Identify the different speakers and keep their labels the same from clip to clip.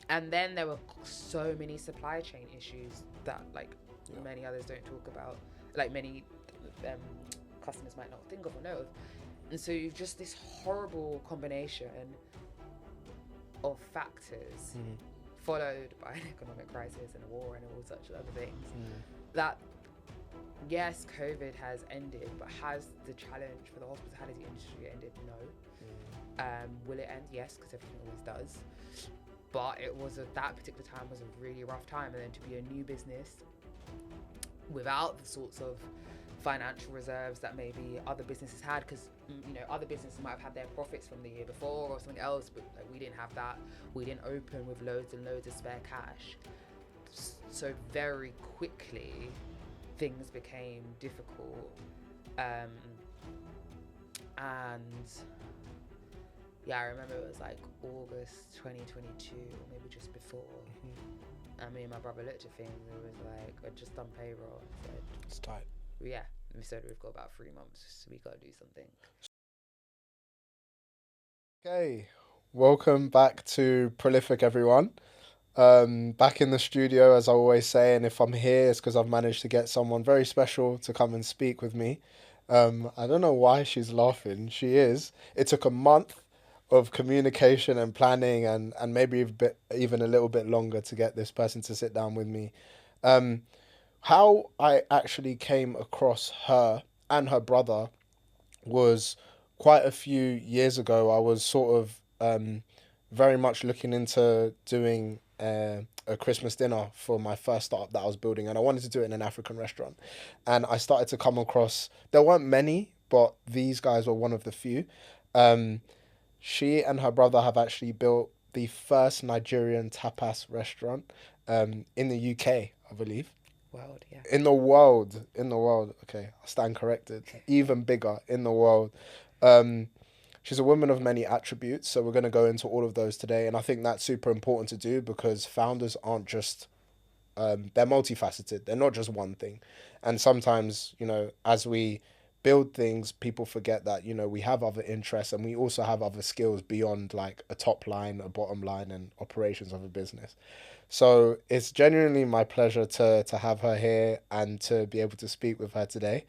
Speaker 1: And then there were so many supply chain issues that many others don't talk about, like many um, customers might not think of or know of. And so you've just this horrible combination of factors, followed by an economic crisis and a war and all such other things, that yes, COVID has ended, but has the challenge for the hospitality industry ended? No. Will it end? Yes, because everything always does. But that particular time was a really rough time, and then to be a new business without the sorts of financial reserves that maybe other businesses had, because other businesses might have had their profits from the year before or something else, but we didn't have that. We didn't open with loads and loads of spare cash, so very quickly things became difficult. And yeah, I remember it was like August 2022 or maybe just before. And me and my brother looked at things and it was like, I'd just done payroll and said,
Speaker 2: it's tight.
Speaker 1: Yeah, we said we've got about 3 months, so we got to do something.
Speaker 2: Okay, welcome back to Prolific, everyone. Back in the studio, as I always say, and if I'm here, it's because I've managed to get someone very special to come and speak with me. I don't know why she's laughing. She is. It took a month of communication and planning, and maybe even a little bit longer to get this person to sit down with me. How I actually came across her and her brother was quite a few years ago. I was sort of very much looking into doing a Christmas dinner for my first startup that I was building, and I wanted to do it in an African restaurant. And I started to come across, there weren't many, but these guys were one of the few. She and her brother have actually built the first Nigerian tapas restaurant in the UK, I believe.
Speaker 1: World, yeah.
Speaker 2: In the world. Okay, I stand corrected. Even bigger in the world. She's a woman of many attributes, so we're going to go into all of those today. And I think that's super important to do because founders aren't just, they're multifaceted. They're not just one thing. And sometimes, as we build things, people forget that, we have other interests and we also have other skills beyond like a top line, a bottom line, and operations of a business. So it's genuinely my pleasure to have her here and to be able to speak with her today.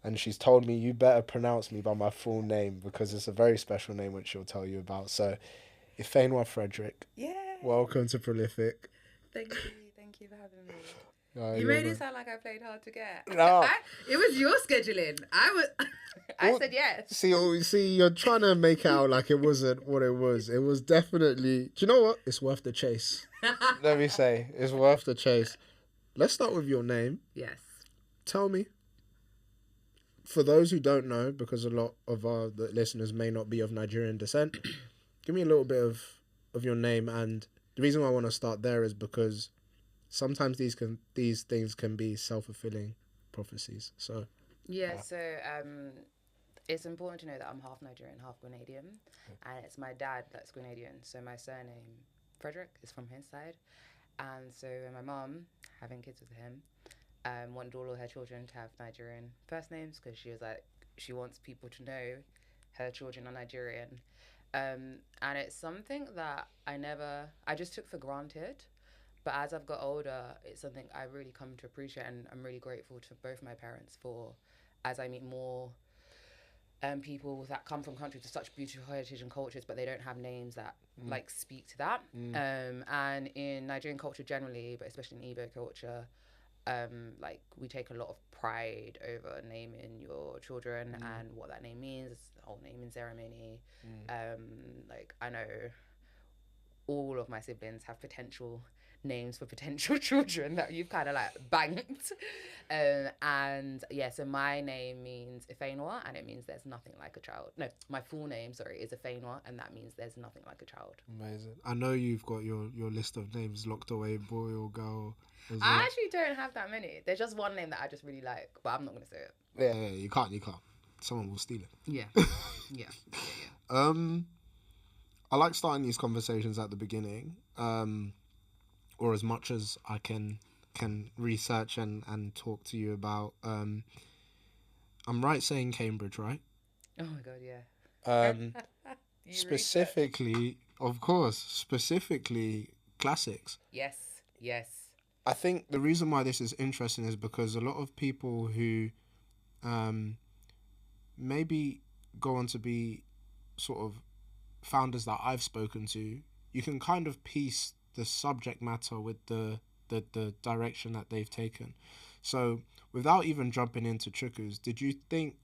Speaker 2: And she's told me, you better pronounce me by my full name because it's a very special name which she'll tell you about. So, Ifeyinwa Frederick.
Speaker 1: Yeah.
Speaker 2: Welcome to Prolific.
Speaker 1: Thank you for having me.
Speaker 2: You
Speaker 1: You made it sound like I played hard to get.
Speaker 2: No.
Speaker 1: It was your scheduling. I said yes.
Speaker 2: See, you're trying to make it out like it wasn't what it was. It was definitely. Do you know what? It's worth the chase. Let me say, it's worth the chase. Let's start with your name.
Speaker 1: Yes.
Speaker 2: Tell me, for those who don't know, because a lot of the listeners may not be of Nigerian descent, give me a little bit of your name. And the reason why I want to start there is because sometimes these things can be self-fulfilling prophecies. So
Speaker 1: it's important to know that I'm half Nigerian, half Grenadian, and it's my dad that's Grenadian. So my surname Frederick is from his side, and so my mum, having kids with him, wanted all of her children to have Nigerian first names because she was like, she wants people to know her children are Nigerian. And it's something that I just took for granted. But as I've got older, it's something I really come to appreciate, and I'm really grateful to both my parents for, as I meet more people that come from countries with such beautiful heritage and cultures, but they don't have names that speak to that. And in Nigerian culture generally, but especially in Igbo culture, we take a lot of pride over naming your children and what that name means, the whole naming ceremony. I know all of my siblings have potential names for potential children that you've kind of banked. So my name means Ifeyinwa, and it means there's nothing like a child. No, my full name, is Ifeyinwa, and that means there's nothing like a child.
Speaker 2: Amazing. I know you've got your list of names locked away, boy or girl.
Speaker 1: I actually don't have that many. There's just one name that I just really like, but I'm not going to say it.
Speaker 2: Yeah, you can't. Someone will steal it.
Speaker 1: Yeah. Yeah.
Speaker 2: I like starting these conversations at the beginning, or as much as I can research and talk to you about. I'm right saying Cambridge, right?
Speaker 1: Oh my God, yeah.
Speaker 2: Specifically, Of course, specifically classics.
Speaker 1: Yes, yes.
Speaker 2: I think the reason why this is interesting is because a lot of people who maybe go on to be sort of founders that I've spoken to, you can kind of piece the subject matter with the direction that they've taken. So without even jumping into Chuku's,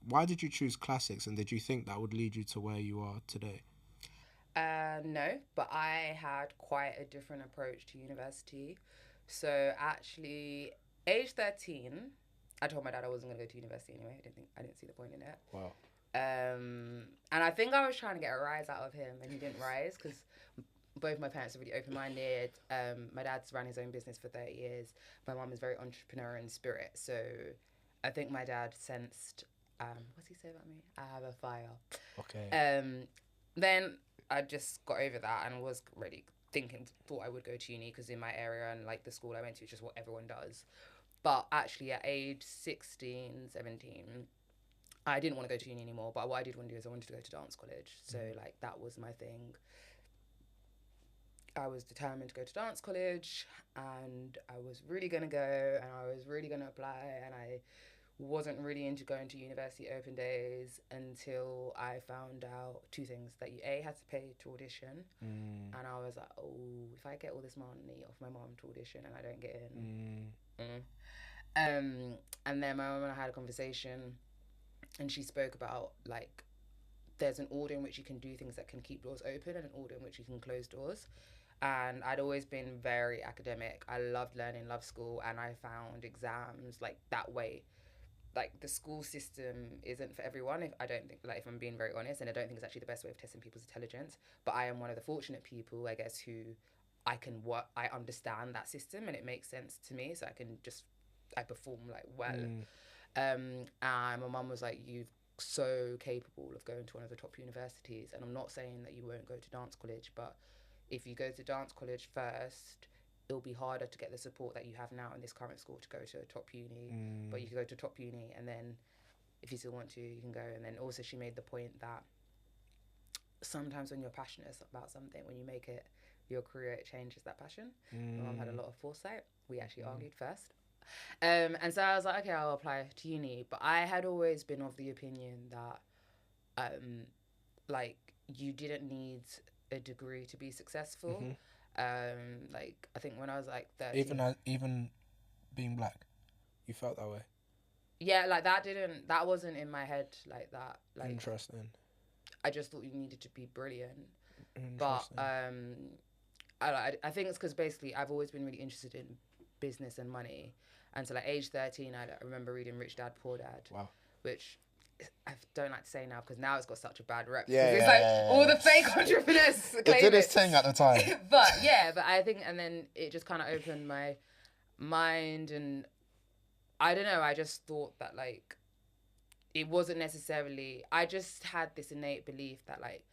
Speaker 2: why did you choose classics, and did you think that would lead you to where you are today?
Speaker 1: No, but I had quite a different approach to university. So actually, age 13, I told my dad I wasn't going to go to university anyway. I didn't see the point in it.
Speaker 2: Wow.
Speaker 1: And I think I was trying to get a rise out of him, and he didn't rise because both my parents are really open-minded. My dad's ran his own business for 30 years. My mum is very entrepreneurial in spirit. So I think my dad sensed, what's he say about me? I have a fire.
Speaker 2: Okay.
Speaker 1: Then I just got over that and was really thought I would go to uni because in my area and like the school I went to is just what everyone does. But actually at age 16, 17, I didn't want to go to uni anymore. But what I did want to do is I wanted to go to dance college. So like that was my thing. I was determined to go to dance college and I was really going to go and I was really going to apply, and I wasn't really into going to university open days until I found out two things: that you had to pay to audition, and I was like, oh, if I get all this money off my mom to audition and I don't get in. And then my mom and I had a conversation and she spoke about like there's an order in which you can do things that can keep doors open and an order in which you can close doors. And I'd always been very academic. I loved learning, loved school, and I found exams like that way. Like the school system isn't for everyone. If I'm being very honest, and I don't think it's actually the best way of testing people's intelligence. But I am one of the fortunate people, I guess, who I understand that system and it makes sense to me. So I perform like well. And my mum was like, you're so capable of going to one of the top universities. And I'm not saying that you won't go to dance college, but if you go to dance college first, it'll be harder to get the support that you have now in this current school to go to a top uni. But you can go to top uni, and then if you still want to, you can go. And then also she made the point that sometimes when you're passionate about something, when you make it your career, it changes that passion. My mum had a lot of foresight. We actually argued first. And so I was like, okay, I'll apply to uni. But I had always been of the opinion that like you didn't need a degree to be successful. Like I think when I was like 13,
Speaker 2: Even being black, you felt that way.
Speaker 1: Yeah, like that wasn't in my head like that. Like
Speaker 2: Interesting.
Speaker 1: I just thought you needed to be brilliant. But I think it's because basically I've always been really interested in business and money, and so like age 13, I remember reading Rich Dad Poor Dad.
Speaker 2: Wow.
Speaker 1: Which I don't like to say now because now it's got such a bad rep.
Speaker 2: Yeah,
Speaker 1: it's like all the fake entrepreneurs.
Speaker 2: It did its thing at the time.
Speaker 1: but I think, and then it just kind of opened my mind, and I don't know. I just thought that like it wasn't necessarily. I just had this innate belief that like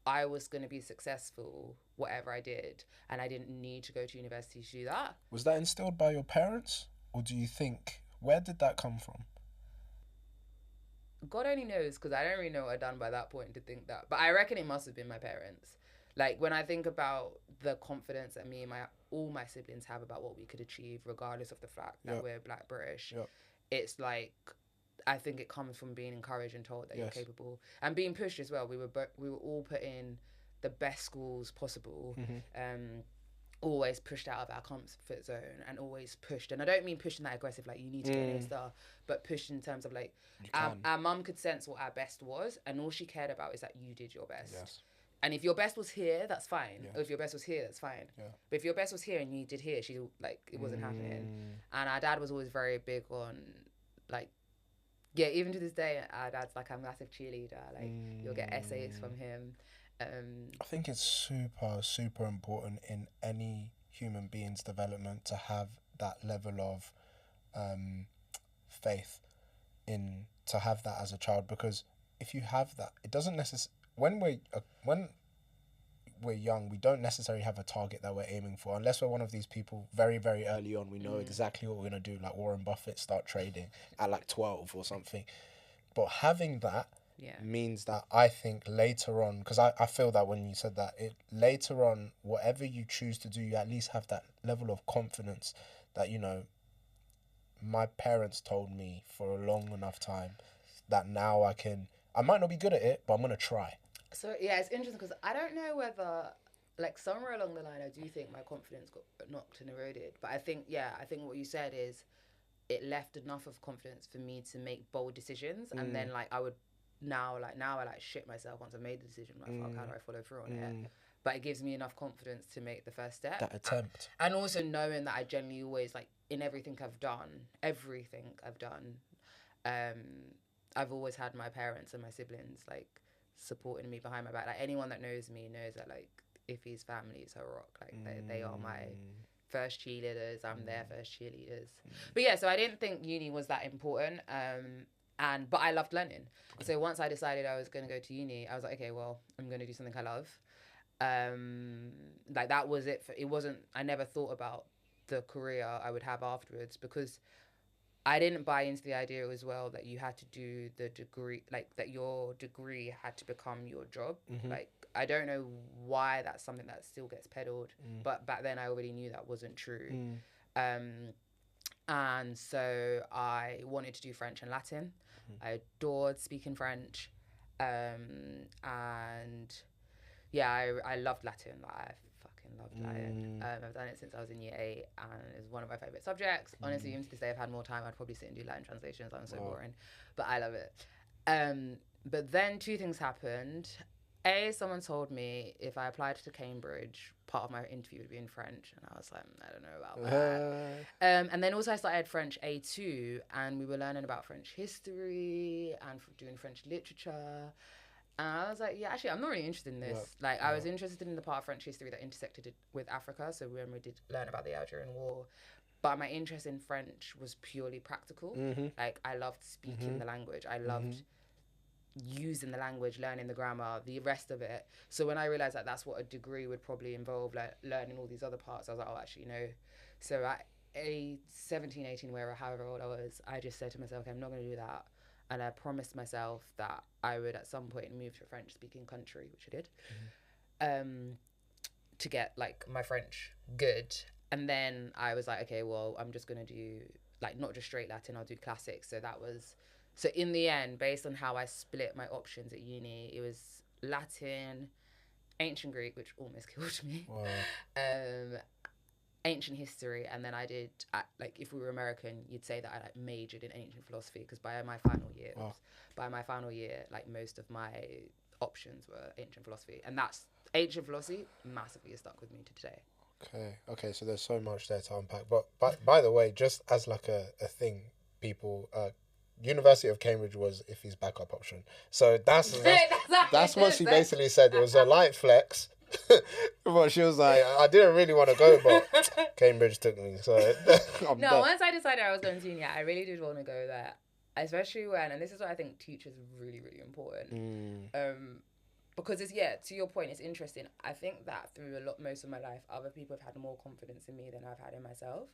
Speaker 1: I was going to be successful whatever I did, and I didn't need to go to university to do that.
Speaker 2: Was that instilled by your parents, or do you think, where did that come from?
Speaker 1: God only knows, because I don't really know what I'd done by that point to think that. But I reckon it must have been my parents. Like, when I think about the confidence that me and all my siblings have about what we could achieve, regardless of the fact that we're Black British, it's like, I think it comes from being encouraged and told that you're capable. And being pushed as well. We were all put in the best schools possible. Always pushed out of our comfort zone and always pushed. And I don't mean pushed in that aggressive, like you need to get an A star, but pushed in terms of like our mum could sense what our best was, and all she cared about is that you did your best.
Speaker 2: Yes.
Speaker 1: And if your best was here, that's fine. Or if your best was here, that's fine. Yeah. But if your best was here and you did here, she like it wasn't happening. And our dad was always very big on like, yeah, even to this day, our dad's like a massive cheerleader. Like you'll get essays from him.
Speaker 2: I think it's super, super important in any human being's development to have that level of faith to have that as a child, because if you have that, it doesn't necessarily, when we're young, we don't necessarily have a target that we're aiming for, unless we're one of these people very, very early on, we know exactly what we're going to do, like Warren Buffett start trading at like 12 or something. But having that means that I think later on, because I feel that when you said that, it later on, whatever you choose to do, you at least have that level of confidence that, you know, my parents told me for a long enough time that now I might not be good at it, but I'm going to try.
Speaker 1: So, yeah, it's interesting because I don't know whether, like, somewhere along the line, I do think my confidence got knocked and eroded. But I think what you said is it left enough of confidence for me to make bold decisions. And then, like, I shit myself once I made the decision. Like, fuck, how do I follow through on it? But it gives me enough confidence to make the first step.
Speaker 2: That attempt.
Speaker 1: And also knowing that I generally always, like, in everything I've done, I've always had my parents and my siblings, like, supporting me behind my back. Like, anyone that knows me knows that, like, Ifey's family is her rock. Like, they are my first cheerleaders. I'm their first cheerleaders. But yeah, so I didn't think uni was that important. But I loved learning. So once I decided I was going to go to uni, I was like, okay, well, I'm going to do something I love. Like, that was it. I never thought about the career I would have afterwards, because I didn't buy into the idea as well that you had to do the degree, like, that your degree had to become your job. Like, I don't know why that's something that still gets peddled, but back then I already knew that wasn't true. And so I wanted to do French and Latin. I adored speaking French. And yeah, I loved Latin. Like, I fucking loved Latin. I've done it since I was in year 8, and it's one of my favourite subjects. Honestly, even to this day, I've had more time, I'd probably sit and do Latin translations. I'm so boring. But I love it. But then 2 things happened. Someone told me if I applied to Cambridge, part of my interview would be in French. And I was like, I don't know about that. And then also I started French A2, and we were learning about French history and doing French literature. And I was like, yeah, actually, I'm not really interested in this. I was interested in the part of French history that intersected it with Africa. So when we did learn about the Algerian War. But my interest in French was purely practical. Like, I loved speaking the language. I loved using the language, learning the grammar, the rest of it. So when I realized that that's what a degree would probably involve, like learning all these other parts, I was like, oh, actually, no. So at 17, 18, however old I was, I just said to myself, okay, I'm not going to do that. And I promised myself that I would at some point move to a French speaking country, which I did, to get, like, my French good. And then I was like, okay, well, I'm just going to do, like, not just straight Latin, I'll do classics. So in the end, based on how I split my options at uni, it was Latin, ancient Greek, which almost killed me, ancient history, and then I did, like, if we were American, you'd say that I, like, majored in ancient philosophy, because by my final year, like, most of my options were ancient philosophy, and that's ancient philosophy massively has stuck with me to today.
Speaker 2: Okay, so there's so much there to unpack. But by the way, just as like a thing, people, University of Cambridge was Ifey's backup option. So that's what she basically said. It was a light flex. But she was like, I didn't really want to go, but Cambridge took me. So
Speaker 1: once I decided I was going to uni, I really did want to go there, especially and this is why I think teachers are really, really important. Because it's, to your point, it's interesting. I think that through most of my life, other people have had more confidence in me than I've had in myself.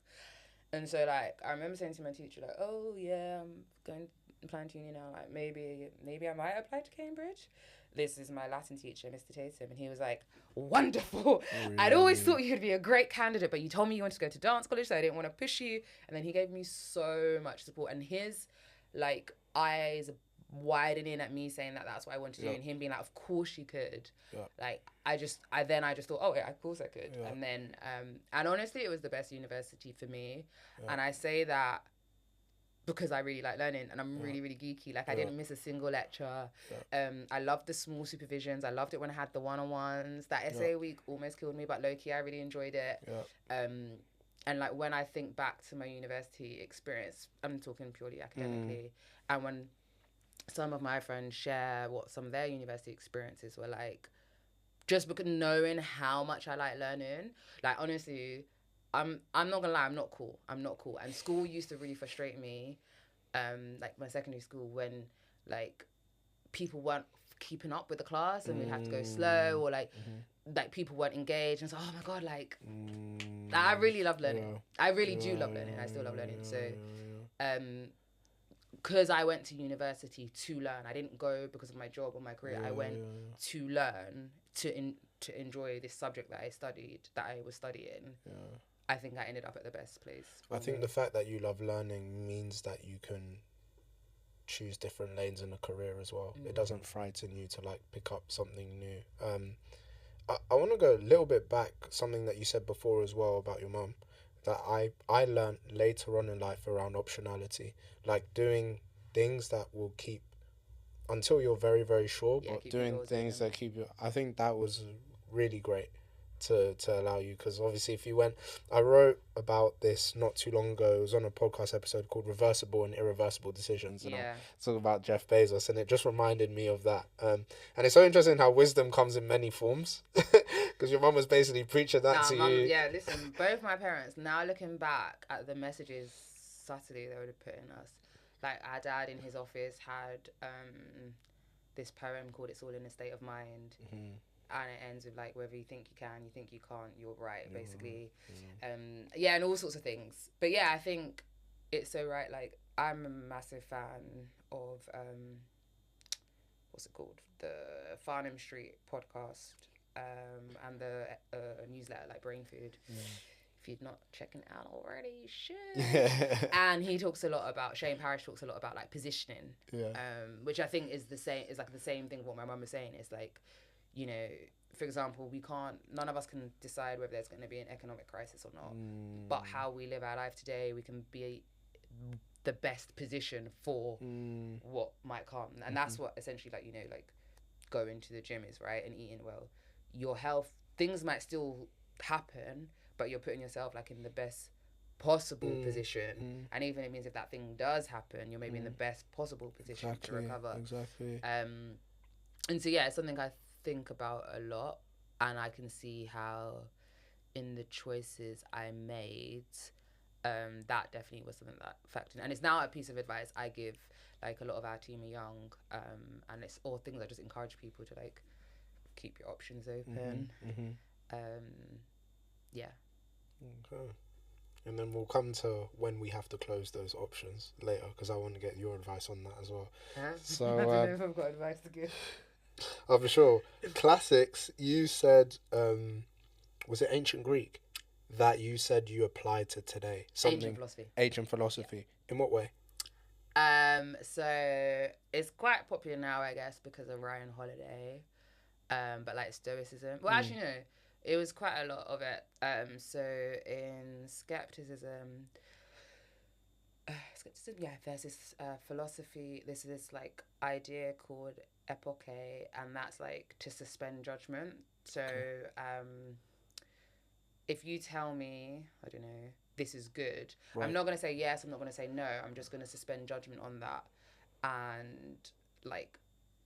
Speaker 1: And so, like, I remember saying to my teacher, like, oh, yeah, I'm applying to uni now. Like, maybe I might apply to Cambridge. This is my Latin teacher, Mr. Tatum. And he was like, wonderful. Really? I'd always thought you'd be a great candidate, but you told me you wanted to go to dance college, so I didn't want to push you. And then he gave me so much support. And his, like, eyes widening at me saying that that's what I wanted to do, and him being like, of course you could. Like, I just thought, oh yeah, of course I could. And then and honestly, it was the best university for me. And I say that because I really like learning, and I'm really, really geeky. Like, I didn't miss a single lecture. I loved the small supervisions. I loved it when I had the one-on-ones. That essay week almost killed me, but low-key, I really enjoyed it. And, like, when I think back to my university experience, I'm talking purely academically, and when some of my friends share what some of their university experiences were like, just because knowing how much I like learning, like, honestly, I'm not gonna lie, I'm not cool. And school used to really frustrate me, like my secondary school, when, like, people weren't keeping up with the class and we'd have to go slow, or like people weren't engaged, and so, oh my god, like, I really love learning. I really do love learning. I still love learning. So because I went to university to learn. I didn't go because of my job or my career. I went to learn, to enjoy this subject that I was studying. Yeah. I think I ended up at the best place.
Speaker 2: I think the fact that you love learning means that you can choose different lanes in a career as well. It doesn't frighten you to like pick up something new. I want to go a little bit back, something that you said before as well about your mum, that I learned later on in life around optionality, like doing things that will keep until you're very, very sure, but doing things that keep you. I think that was really great to allow you, because obviously if you went, I wrote about this not too long ago. It was on a podcast episode called Reversible and Irreversible Decisions, and I talk about Jeff Bezos, and it just reminded me of that. And it's so interesting how wisdom comes in many forms, because your mum was basically preaching that to you.
Speaker 1: Yeah, listen, both my parents, now looking back at the messages subtly they would have put in us, like our dad in his office had this poem called It's All in a State of Mind. And it ends with like, whether you think you can, you think you can't, you're right, basically. And all sorts of things. But yeah, I think it's so right. Like, I'm a massive fan of what's it called, the Farnham Street podcast, and the newsletter like Brain Food. If you're not checking it out already, you should. And he talks a lot about, Shane Parrish talks a lot about like positioning, which I think is the same thing what my mum was saying. It's like, you know, for example, none of us can decide whether there's going to be an economic crisis or not. But how we live our life today, we can be the best position for what might come. And that's what essentially, like, you know, like going to the gym is, right? And eating well. Your health, things might still happen, but you're putting yourself like in the best possible position. And even it means if that thing does happen, you're maybe in the best possible position to recover.
Speaker 2: Exactly.
Speaker 1: And so, yeah, it's something I think about a lot, and I can see how in the choices I made, that definitely was something that factored in. And it's now a piece of advice I give, like a lot of our team are young, and it's all things I just encourage people to like keep your options open. Yeah.
Speaker 2: Okay. And then we'll come to when we have to close those options later, because I want to get your advice on that as well. So
Speaker 1: I don't know if I've got advice to give.
Speaker 2: Oh, for sure. Classics, you said, was it ancient Greek that you said you applied to today? Ancient philosophy. Yeah. In what way?
Speaker 1: So it's quite popular now, I guess, because of Ryan Holiday. But like Stoicism. Well, actually, no. It was quite a lot of it. So in skepticism, there's this philosophy, this like idea called epoche, and that's like to suspend judgment. So if you tell me, I don't know, this is good, I'm not going to say yes, I'm not going to say no, I'm just going to suspend judgment on that and like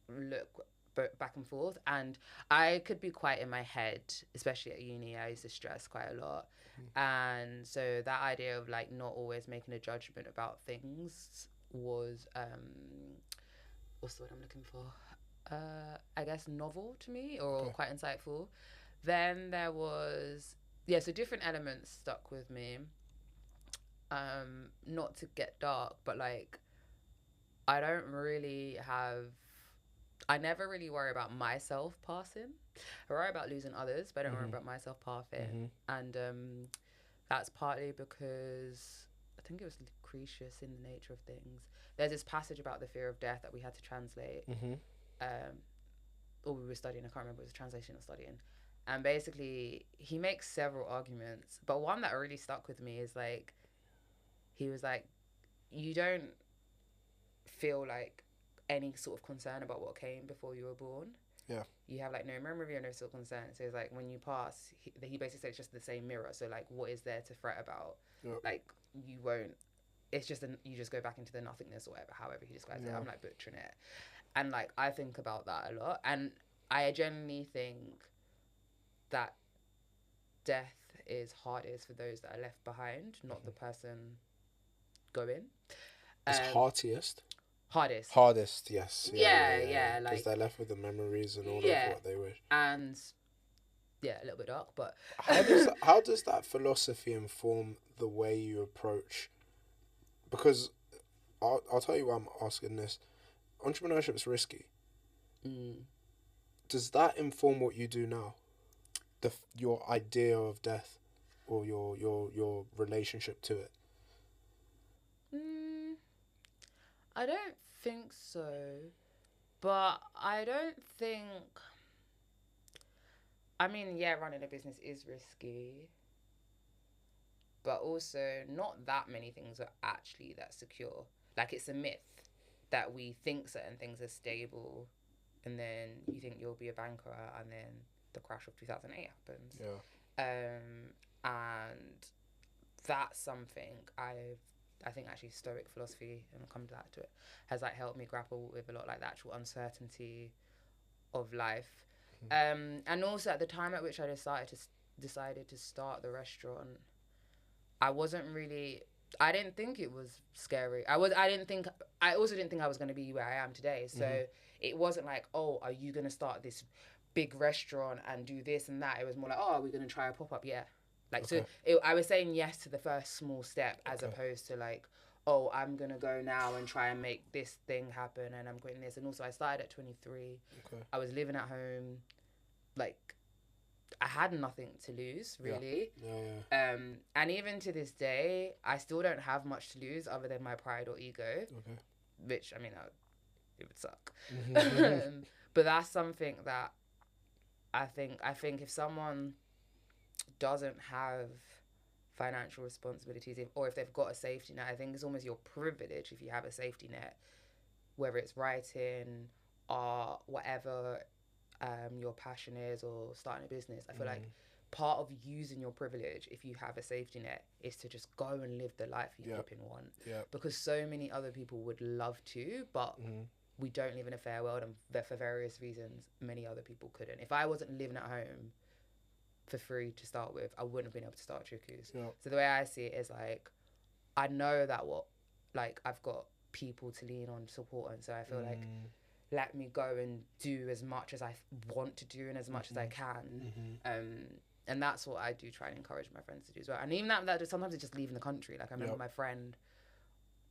Speaker 1: look back and forth. And I could be quite in my head, especially at uni. I used to stress quite a lot, and so that idea of like not always making a judgment about things was what's the word I'm looking for, I guess novel to me, or quite insightful. Then there was so different elements stuck with me, not to get dark, but like I never really worry about myself passing. I worry about losing others, but I don't worry about myself passing. And that's partly because I think it was Lucretius in The Nature of Things. There's this passage about the fear of death that we had to translate. Or we were studying, I can't remember, it was a translation of studying. And basically, he makes several arguments, but one that really stuck with me is like, he was like, you don't feel like any sort of concern about what came before you were born. Yeah. You have like no memory or no sort of concern. So it's like when you pass, he basically said it's just the same mirror. So like, what is there to fret about? Yep. Like you won't. It's just you just go back into the nothingness or whatever. However he describes it, I'm like butchering it, and like I think about that a lot, and I genuinely think that death is hardest for those that are left behind, not the person going.
Speaker 2: It's hardest, yes.
Speaker 1: Yeah.
Speaker 2: Because
Speaker 1: like,
Speaker 2: they're left with the memories and all of what they wish.
Speaker 1: And a little bit dark, but
Speaker 2: how does that philosophy inform the way you approach? Because I'll tell you why I'm asking this. Entrepreneurship is risky. Does that inform what you do now? Your idea of death, or your relationship to it?
Speaker 1: I don't think so, but I don't think. I mean, yeah, running a business is risky, but also not that many things are actually that secure. Like, it's a myth that we think certain things are stable, and then you think you'll be a banker, and then the crash of 2008 happens.
Speaker 2: Yeah.
Speaker 1: And that's something I think actually Stoic philosophy, and I'll come back to it, has like helped me grapple with a lot, like the actual uncertainty of life. And also at the time at which I decided to start the restaurant, I didn't think it was scary. I also didn't think I was going to be where I am today. So it wasn't like, oh, are you going to start this big restaurant and do this and that? It was more like, oh, are we going to try a pop-up? Yeah. Like, okay. So I was saying yes to the first small step, as opposed to like, oh, I'm going to go now and try and make this thing happen, and I'm doing this. And also I started at 23. Okay. I was living at home. Like, I had nothing to lose, really. Yeah. And even to this day, I still don't have much to lose other than my pride or ego. Okay. Which, I mean, it would suck. But that's something that I think if someone doesn't have financial responsibilities, or if they've got a safety net, I think it's almost your privilege if you have a safety net, whether it's writing, art, whatever your passion is, or starting a business. I feel like part of using your privilege, if you have a safety net, is to just go and live the life you flipping want. Because so many other people would love to, but we don't live in a fair world, and for various reasons, many other people couldn't. If I wasn't living at home for free to start with, I wouldn't have been able to start Chuku's. So the way I see it is like, I know that I've got people to lean on, support, and so I feel like, let me go and do as much as I want to do and as much as I can. And that's what I do try and encourage my friends to do as well. And even that sometimes it's just leaving the country. Like, I remember my friend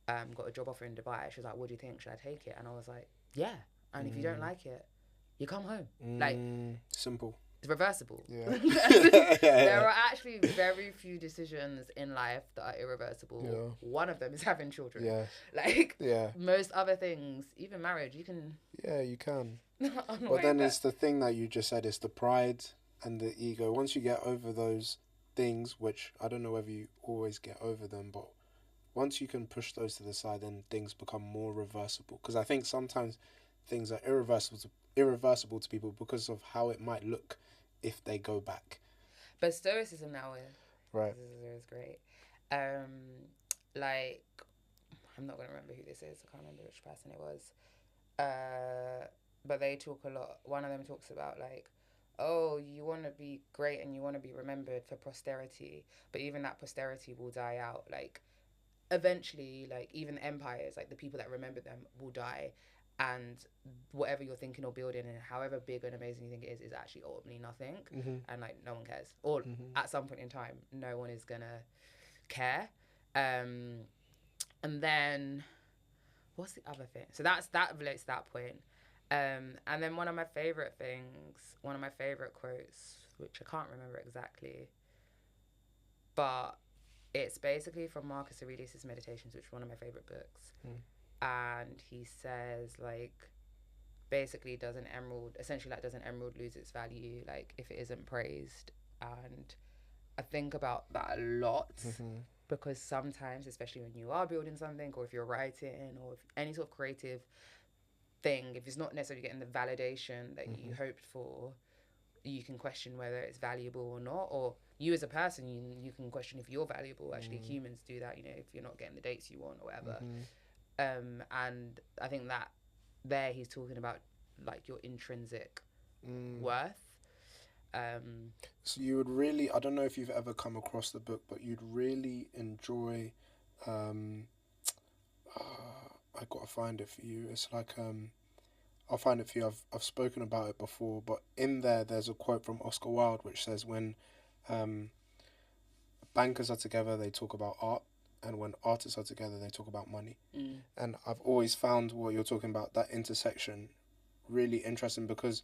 Speaker 1: got a job offer in Dubai. She was like, what do you think? Should I take it? And I was like, yeah. And if you don't like it, you come home. Like,
Speaker 2: simple.
Speaker 1: It's reversible. Yeah.
Speaker 2: Yeah.
Speaker 1: There are actually very few decisions in life that are irreversible. Yeah. One of them is having children.
Speaker 2: Yeah.
Speaker 1: Like, most other things, even marriage, you can...
Speaker 2: Yeah, you can. But then it's the thing that you just said, it's the pride and the ego. Once you get over those things, which I don't know whether you always get over them, but once you can push those to the side, then things become more reversible. Because I think sometimes things are irreversible to people because of how it might look if they go back.
Speaker 1: But stoicism now is great. Like, I'm not going to remember who this is. I can't remember which person it was. But they talk a lot. One of them talks about like, oh, you want to be great and you want to be remembered for posterity, but even that posterity will die out. Like, eventually, like, even empires, like the people that remember them will die. And whatever you're thinking or building, and however big and amazing you think it is actually ultimately nothing. And like, no one cares. Or at some point in time, no one is gonna care. And then, what's the other thing? So that relates to that point. And then one of my favorite quotes, which I can't remember exactly, but it's basically from Marcus Aurelius' Meditations, which is one of my favorite books. And he says, like, basically, does an emerald lose its value, like, if it isn't praised? And I think about that a lot, because sometimes, especially when you are building something, or if you're writing, or if any sort of creative thing, if it's not necessarily getting the validation that you hoped for, you can question whether it's valuable or not. Or you as a person, you can question if you're valuable. Actually, humans do that, if you're not getting the dates you want or whatever. And I think that there he's talking about like your intrinsic worth.
Speaker 2: So you would really, I don't know if you've ever come across the book, but you'd really enjoy, I gotta find it for you. It's like, I'll find it for you. I've spoken about it before, but in there's a quote from Oscar Wilde which says, when bankers are together, they talk about art. and when artists are together, they talk about money. And I've always found what you're talking about, that intersection, really interesting, because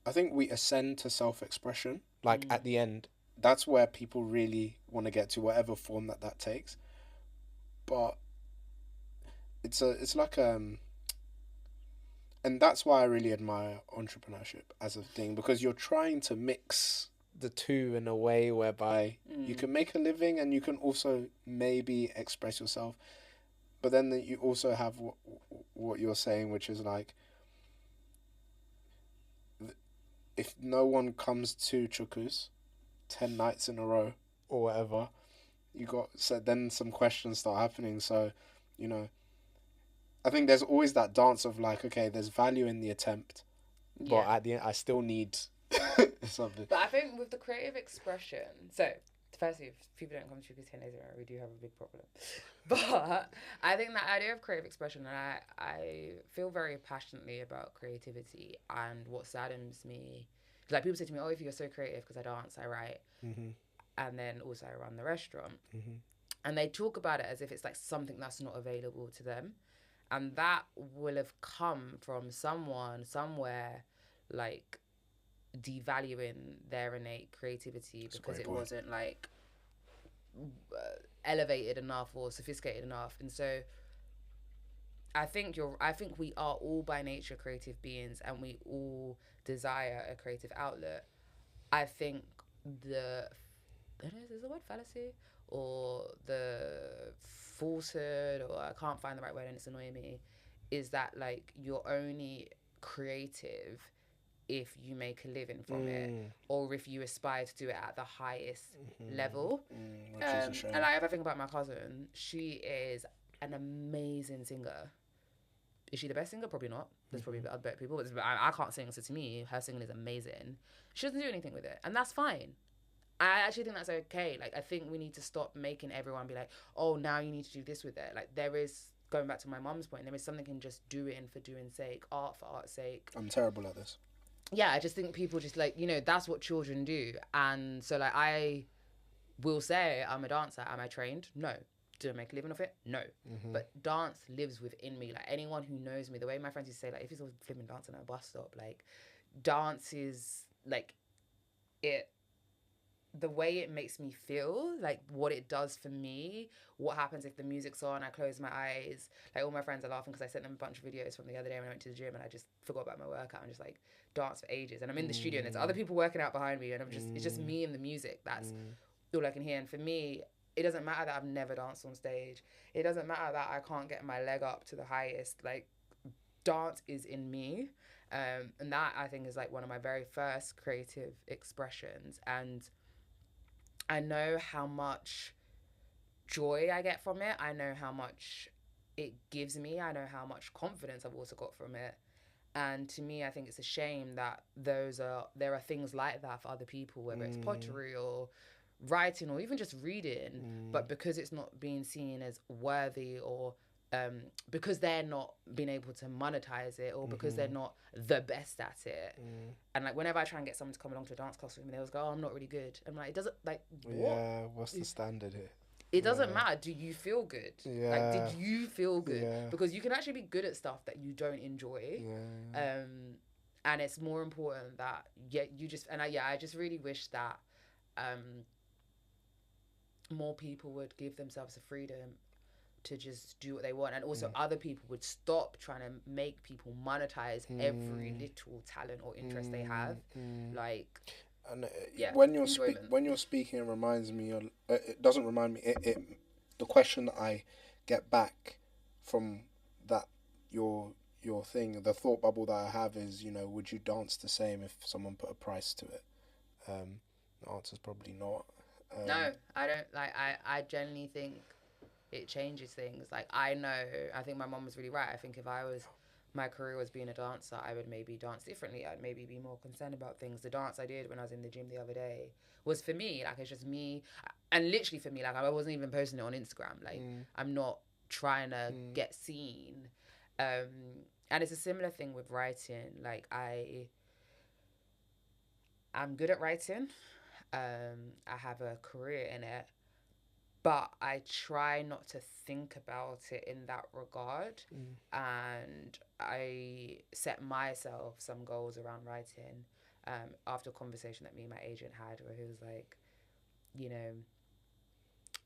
Speaker 2: I think we ascend to self-expression. Like at the end, that's where people really want to get to, whatever form that takes. But it's like and that's why I really admire entrepreneurship as a thing, because you're trying to mix the two in a way whereby you can make a living and you can also maybe express yourself. But then you also have what you're saying, which is like, if no one comes to Chuku's 10 nights in a row or whatever, then some questions start happening. So, you know, I think there's always that dance of like, okay, there's value in the attempt, but at the end, I still need something.
Speaker 1: But I think with the creative expression, so firstly, if people don't come to Chuku's 10 days in a row, we do have a big problem. But I think that idea of creative expression, and I feel very passionately about creativity, and what saddens me, like people say to me, oh, if you're so creative, because I dance, I write, and then also I run the restaurant. And they talk about it as if it's like something that's not available to them. And that will have come from someone somewhere like devaluing their innate creativity because it wasn't like elevated enough or sophisticated enough. And so I think we are all by nature creative beings, and we all desire a creative outlet. I think is the word fallacy or the falsehood, or I can't find the right word and it's annoying me, is that like you're only creative if you make a living from it, or if you aspire to do it at the highest level.
Speaker 2: Which is a shame.
Speaker 1: And I ever think about my cousin, she is an amazing singer. Is she the best singer? Probably not. There's probably other people, but I can't sing, so to me, her singing is amazing. She doesn't do anything with it, and that's fine. I actually think that's okay. Like, I think we need to stop making everyone be like, oh, now you need to do this with it. Like, there is, going back to my mum's point, there is something in just doing for doing's sake, art for art's sake.
Speaker 2: I'm terrible at this.
Speaker 1: Yeah, I just think people just like, you know, that's what children do. And so like, I will say I'm a dancer. Am I trained? No. Do I make a living off it? No. But dance lives within me. Like, anyone who knows me, the way my friends used to say, like, if it's always flipping dancing at a bus stop, like, dance is like it. The way it makes me feel, like what it does for me, what happens if the music's on, I close my eyes. Like, all my friends are laughing because I sent them a bunch of videos from the other day when I went to the gym, and I just forgot about my workout and just like danced for ages. And I'm in the studio and there's other people working out behind me, and it's just me and the music. That's all I can hear. And for me, it doesn't matter that I've never danced on stage. It doesn't matter that I can't get my leg up to the highest. Like, dance is in me. And that, I think, is like one of my very first creative expressions. And I know how much joy I get from it. I know how much it gives me. I know how much confidence I've also got from it. And to me, I think it's a shame that there are things like that for other people, whether it's pottery or writing or even just reading, but because it's not being seen as worthy, or because they're not being able to monetize it, or because they're not the best at it. And like, whenever I try and get someone to come along to a dance class with me, they always go, oh, I'm not really good. I'm like, it doesn't, like, what?
Speaker 2: Yeah, what's the standard here?
Speaker 1: It doesn't matter. Do you feel good? Like, did you feel good? Because you can actually be good at stuff that you don't enjoy. And it's more important that you just, and I just really wish that more people would give themselves the freedom to just do what they want, and also other people would stop trying to make people monetize every little talent or interest they have. Like,
Speaker 2: and when you're speaking, it reminds me of, it doesn't remind me, it the question that I get back from that your thing, the thought bubble that I have is, you know, would you dance the same if someone put a price to it? The answer's probably not.
Speaker 1: No, I don't. Like, I genuinely think it changes things. Like, I think my mom was really right. I think if my career was being a dancer, I would maybe dance differently. I'd maybe be more concerned about things. The dance I did when I was in the gym the other day was for me. Like, it's just me, and literally for me. Like, I wasn't even posting it on Instagram. Like, I'm not trying to get seen. And it's a similar thing with writing. Like, I'm good at writing. I have a career in it, but I try not to think about it in that regard. And I set myself some goals around writing after a conversation that me and my agent had, where he was like, you know,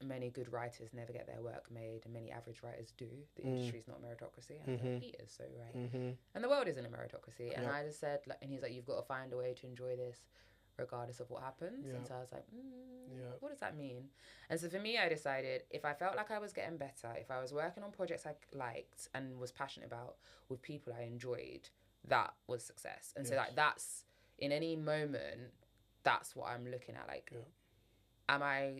Speaker 1: many good writers never get their work made, and many average writers do. The industry is not a meritocracy. And I was like, he is so right. And the world isn't a meritocracy. And I just said, like, and he's like, you've got to find a way to enjoy this regardless of what happens. And so I was like, what does that mean? And so for me, I decided if I felt like I was getting better, if I was working on projects I liked and was passionate about with people I enjoyed, that was success. And so like that's, in any moment, that's what I'm looking at. Like,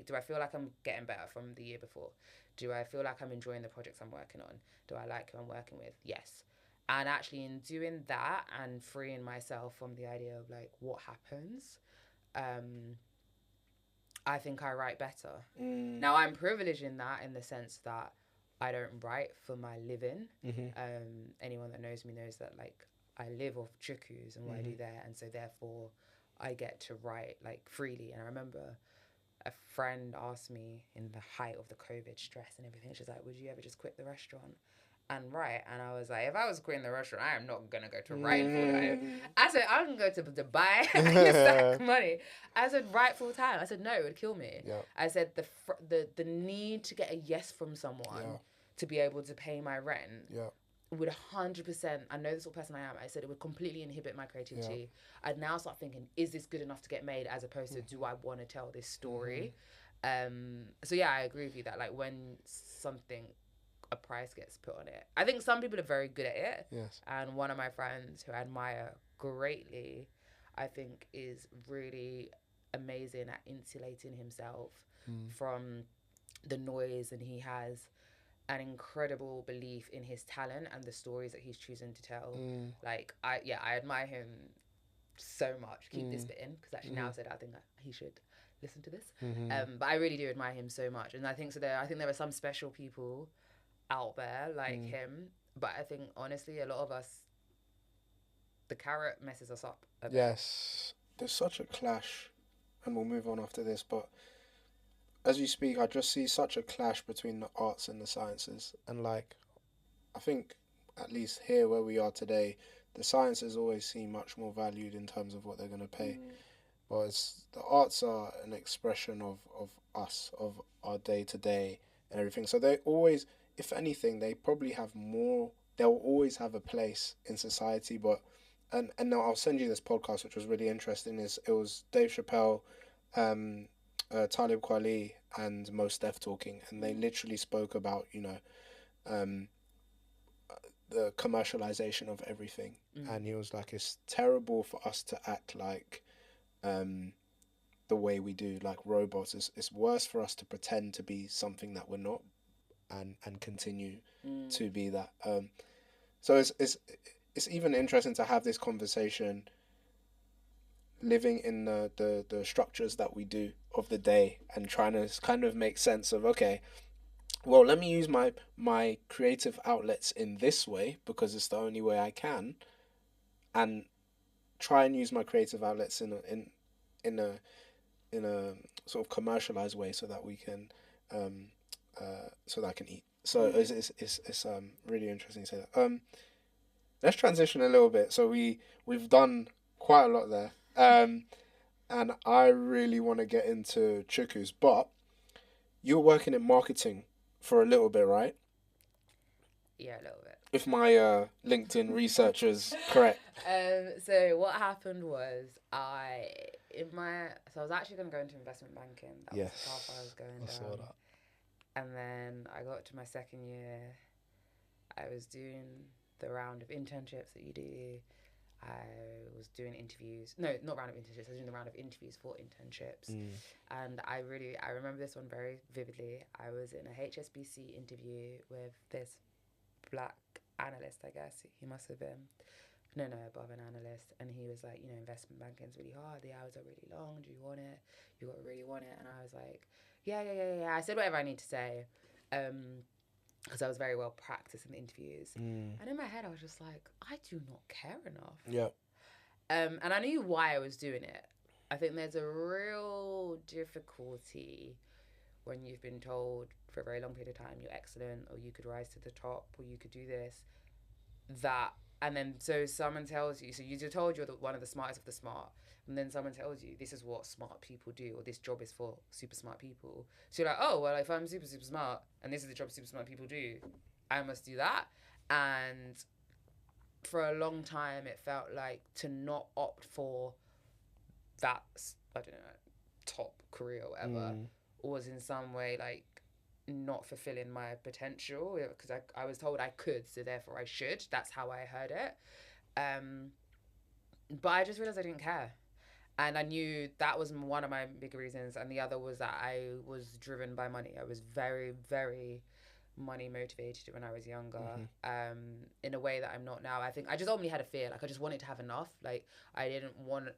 Speaker 1: do I feel like I'm getting better from the year before? Do I feel like I'm enjoying the projects I'm working on? Do I like who I'm working with? Yes. And actually in doing that and freeing myself from the idea of like what happens, I think I write better. Now I'm privileged in that, in the sense that I don't write for my living. Anyone that knows me knows that like I live off Chukus and what I do there, and so therefore I get to write like freely. And I remember a friend asked me in the height of the COVID stress and everything, she's like, would you ever just quit the restaurant and write? And I was like, if I was quitting the restaurant, I am not gonna go to write full time. I said, I can go to Dubai and stack money. I said, write full time. I said, no, it would kill me. I said the need to get a yes from someone to be able to pay my rent would 100%, I know the sort of person I am, I said it would completely inhibit my creativity. I'd now start thinking, is this good enough to get made, as opposed to, do I want to tell this story? So yeah, I agree with you that like when a price gets put on it, I think some people are very good at it. And one of my friends who I admire greatly, I think is really amazing at insulating himself from the noise, and he has an incredible belief in his talent and the stories that he's choosing to tell. Like I admire him so much. Keep this bit in, because actually now I said I think he should listen to this. But I really do admire him so much, and I think so. I think there are some special people out there like him, but I think honestly a lot of us, the carrot messes us up a bit.
Speaker 2: Yes, there's such a clash, and we'll move on after this, but as you speak, I just see such a clash between the arts and the sciences. And like, I think, at least here where we are today, the sciences always seem much more valued in terms of what they're going to pay. Whereas the arts are an expression of us, of our day to day and everything. So they always, if anything, they probably have more, they'll always have a place in society. But, and now I'll send you this podcast, which was really interesting. It was Dave Chappelle, Talib Kweli and Mos Def talking, and they literally spoke about, you know, the commercialization of everything. And he was like, it's terrible for us to act like the way we do, like robots. It's worse for us to pretend to be something that we're not, and continue to be that. So it's even interesting to have this conversation living in the structures that we do of the day, and trying to kind of make sense of, okay, well, let me use my creative outlets in this way because it's the only way I can, and try and use my creative outlets in a sort of commercialized way so that we can so that I can eat. So it's really interesting to say that. Let's transition a little bit. So we've done quite a lot there. And I really want to get into Chuku's, but you're working in marketing for a little bit, right?
Speaker 1: Yeah, a little bit.
Speaker 2: If my LinkedIn research is correct.
Speaker 1: So what happened was I was actually going to go into investment banking. That was the path I was going down.
Speaker 2: Saw that.
Speaker 1: And then I got to my second year. I was doing the round of internships that you do. I was doing interviews. No, not round of internships. I was doing the round of interviews for internships. And I remember this one very vividly. I was in a HSBC interview with this black analyst, I guess. He must have been, above an analyst. And he was like, investment banking's really hard. The hours are really long. Do you want it? You got to really want it. And I was like, yeah. I said whatever I need to say. Because I was very well practiced in the interviews. And in my head, I was just like, I do not care enough.
Speaker 2: Yeah.
Speaker 1: And I knew why I was doing it. I think there's a real difficulty when you've been told for a very long period of time you're excellent, or you could rise to the top, or you could do this, that, and then so someone tells you, so you're told you're one of the smartest of the smart, and then someone tells you this is what smart people do, or this job is for super smart people. So you're like, oh, well, if I'm super, super smart, and this is the job super smart people do, I must do that. And for a long time, it felt like to not opt for that, I don't know, top career or whatever, was in some way like not fulfilling my potential, because I was told I could, so therefore I should. That's how I heard it. But I just realized I didn't care. And I knew that was one of my big reasons. And the other was that I was driven by money. I was very, very money motivated when I was younger, in a way that I'm not now. I think I just only had a fear. Like, I just wanted to have enough. Like, I didn't want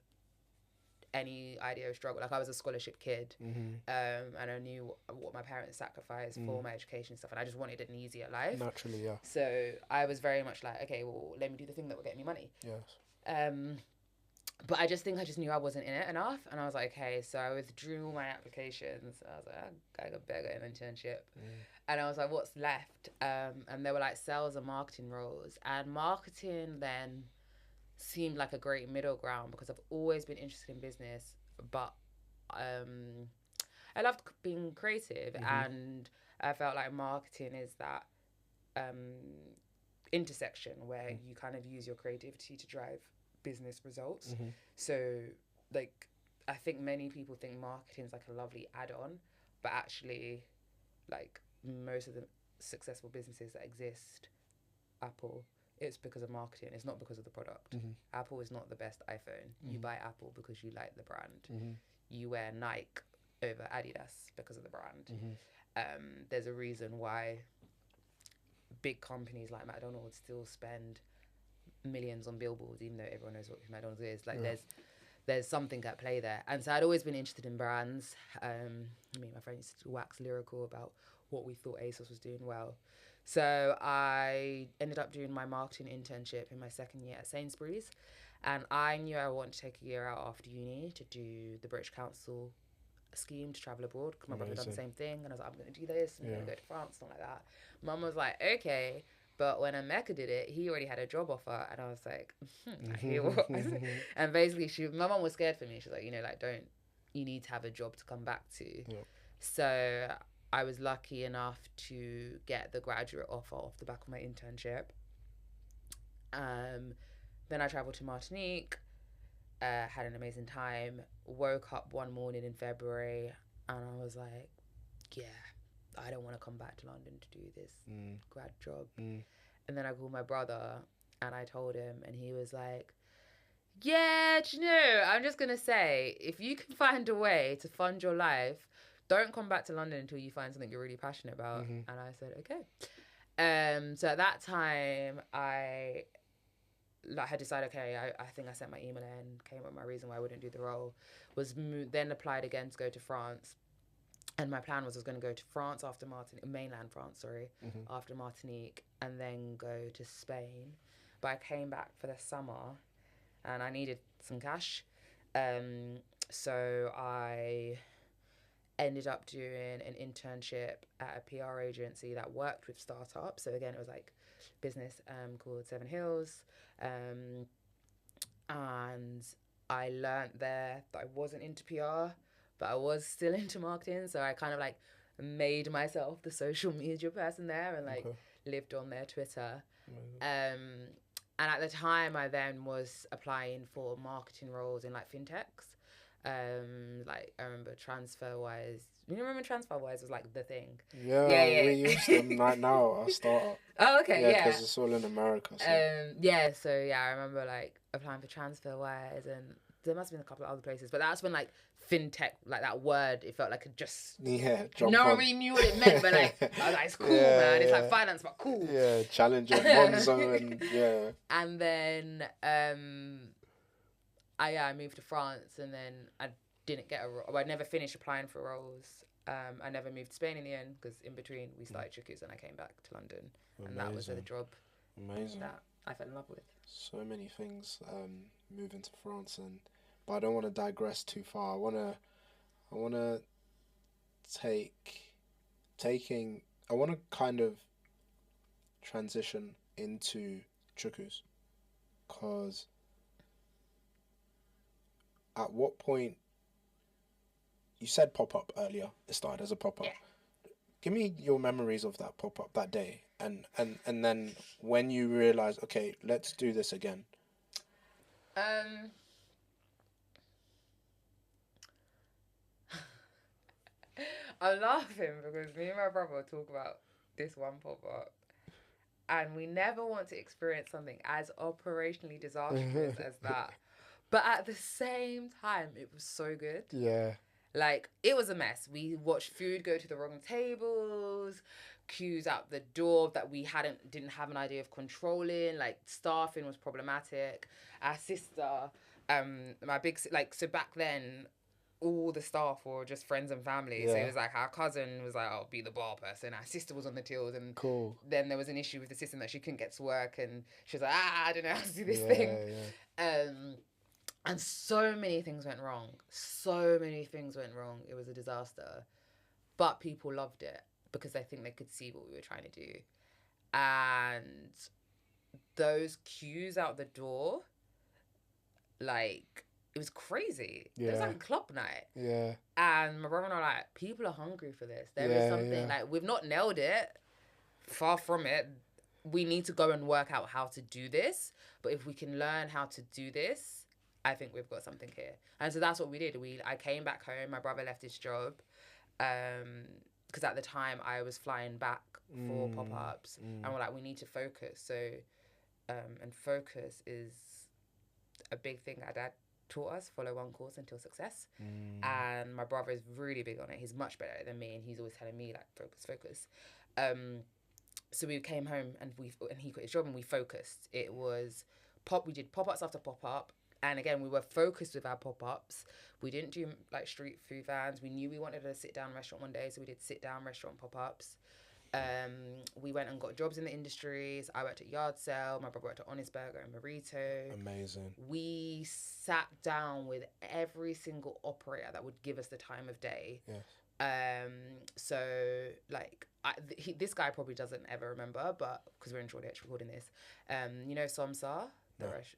Speaker 1: any idea of struggle. Like, I was a scholarship kid, and I knew what my parents sacrificed for my education and stuff, and I just wanted an easier life.
Speaker 2: Naturally, yeah.
Speaker 1: So I was very much like, okay, well, let me do the thing that will get me money.
Speaker 2: Yes.
Speaker 1: But I just knew I wasn't in it enough, and I was like, okay, so I withdrew all my applications. I was like, I better get an internship. And I was like, what's left? And there were like sales and marketing roles, and marketing then seemed like a great middle ground, because I've always been interested in business, but I loved being creative, and I felt like marketing is that intersection where you kind of use your creativity to drive business results. So like, I think many people think marketing is like a lovely add-on, but actually, like, most of the successful businesses that exist, Apple, it's because of marketing. It's not because of the product. Apple is not the best iPhone. You buy Apple because you like the brand. You wear Nike over Adidas because of the brand. There's a reason why big companies like McDonald's still spend millions on billboards, even though everyone knows what McDonald's is. Like, there's something at play there. And so I'd always been interested in brands. Me and my friends used to wax lyrical about what we thought ASOS was doing well. So I ended up doing my marketing internship in my second year at Sainsbury's. And I knew I wanted to take a year out after uni to do the British Council scheme to travel abroad, because my brother had done the same thing. And I was like, I'm going to do this, I'm going to go to France, something like that. Mum was like, okay. But when Emeka did it, he already had a job offer. And I was like, I hear what. And basically, my mum was scared for me. She was like, you need to have a job to come back to. So I was lucky enough to get the graduate offer off the back of my internship. Then I travelled to Martinique, had an amazing time, woke up one morning in February, and I was like, yeah, I don't want to come back to London to do this grad job. And then I called my brother and I told him, and he was like, yeah, do you know, I'm just going to say, if you can find a way to fund your life, don't come back to London until you find something you're really passionate about. And I said, okay. So at that time, I had decided, okay, I think I sent my email in, came up with my reason why I wouldn't do the role, then applied again to go to France. And my plan was I was going to go to France after mainland France, after Martinique, and then go to Spain. But I came back for the summer and I needed some cash. So I ended up doing an internship at a PR agency that worked with startups. So again, it was like business called Seven Hills. And I learned there that I wasn't into PR, but I was still into marketing. So I kind of like made myself the social media person there, and like lived on their Twitter. And at the time, I then was applying for marketing roles in like fintechs. Like I remember TransferWise. You remember TransferWise was like the thing.
Speaker 2: Yeah. We use them right now. Our startup.
Speaker 1: Oh, okay, yeah.
Speaker 2: Because it's all in America. So.
Speaker 1: I remember like applying for TransferWise, and there must have been a couple of other places, but that's when like fintech, like that word, it felt like it just no one really knew what it meant, but like I was like, it's cool, man. It's like finance, but cool.
Speaker 2: Yeah, Challenger, Monzo, and yeah.
Speaker 1: And then I moved to France, and then I didn't get a role. I never finished applying for roles. I never moved to Spain in the end, because in between we started Chuku's and I came back to London. And that was the job that I fell in love with.
Speaker 2: So many things moving to France, but I don't want to digress too far. I want to take I want to kind of transition into Chukus, because at what point, you said pop up earlier, it started as a pop up.
Speaker 1: Yeah.
Speaker 2: Give me your memories of that pop up that day, and then when you realize, okay, let's do this again.
Speaker 1: I'm laughing because me and my brother talk about this one pop up, and we never want to experience something as operationally disastrous as that. But at the same time, it was so good.
Speaker 2: Yeah.
Speaker 1: Like, it was a mess. We watched food go to the wrong tables, queues out the door that we didn't have an idea of controlling. Like, staffing was problematic. Our sister, so back then, all the staff were just friends and family.
Speaker 2: Yeah.
Speaker 1: So it was like our cousin was like, I'll be the bar person. Our sister was on the tills, and
Speaker 2: Cool.
Speaker 1: then there was an issue with the system that she couldn't get to work, and she was like, I don't know how to do this thing.
Speaker 2: Yeah.
Speaker 1: And so many things went wrong. It was a disaster. But people loved it because I think they could see what we were trying to do. And those queues out the door, like, it was crazy.
Speaker 2: Yeah.
Speaker 1: It was like a club night.
Speaker 2: Yeah.
Speaker 1: And my brother and I were like, people are hungry for this. There is something, like, we've not nailed it. Far from it. We need to go and work out how to do this. But if we can learn how to do this, I think we've got something here. And so that's what we did. I came back home. My brother left his job. Because at the time I was flying back for pop-ups. And we're like, we need to focus. So, and focus is a big thing our dad taught us. Follow one course until success. And my brother is really big on it. He's much better than me. And he's always telling me, like, focus. So we came home and he quit his job and we focused. It was we did pop-ups after pop-up. And again, we were focused with our pop-ups. We didn't do like street food vans. We knew we wanted a sit-down restaurant one day, so we did sit-down restaurant pop-ups. We went and got jobs in the industries. I worked at Yard Sale. My brother worked at Honest Burger and Burrito.
Speaker 2: Amazing.
Speaker 1: We sat down with every single operator that would give us the time of day.
Speaker 2: Yes.
Speaker 1: So like this guy probably doesn't ever remember, but because we're in Shoreditch recording this, you know Somsa.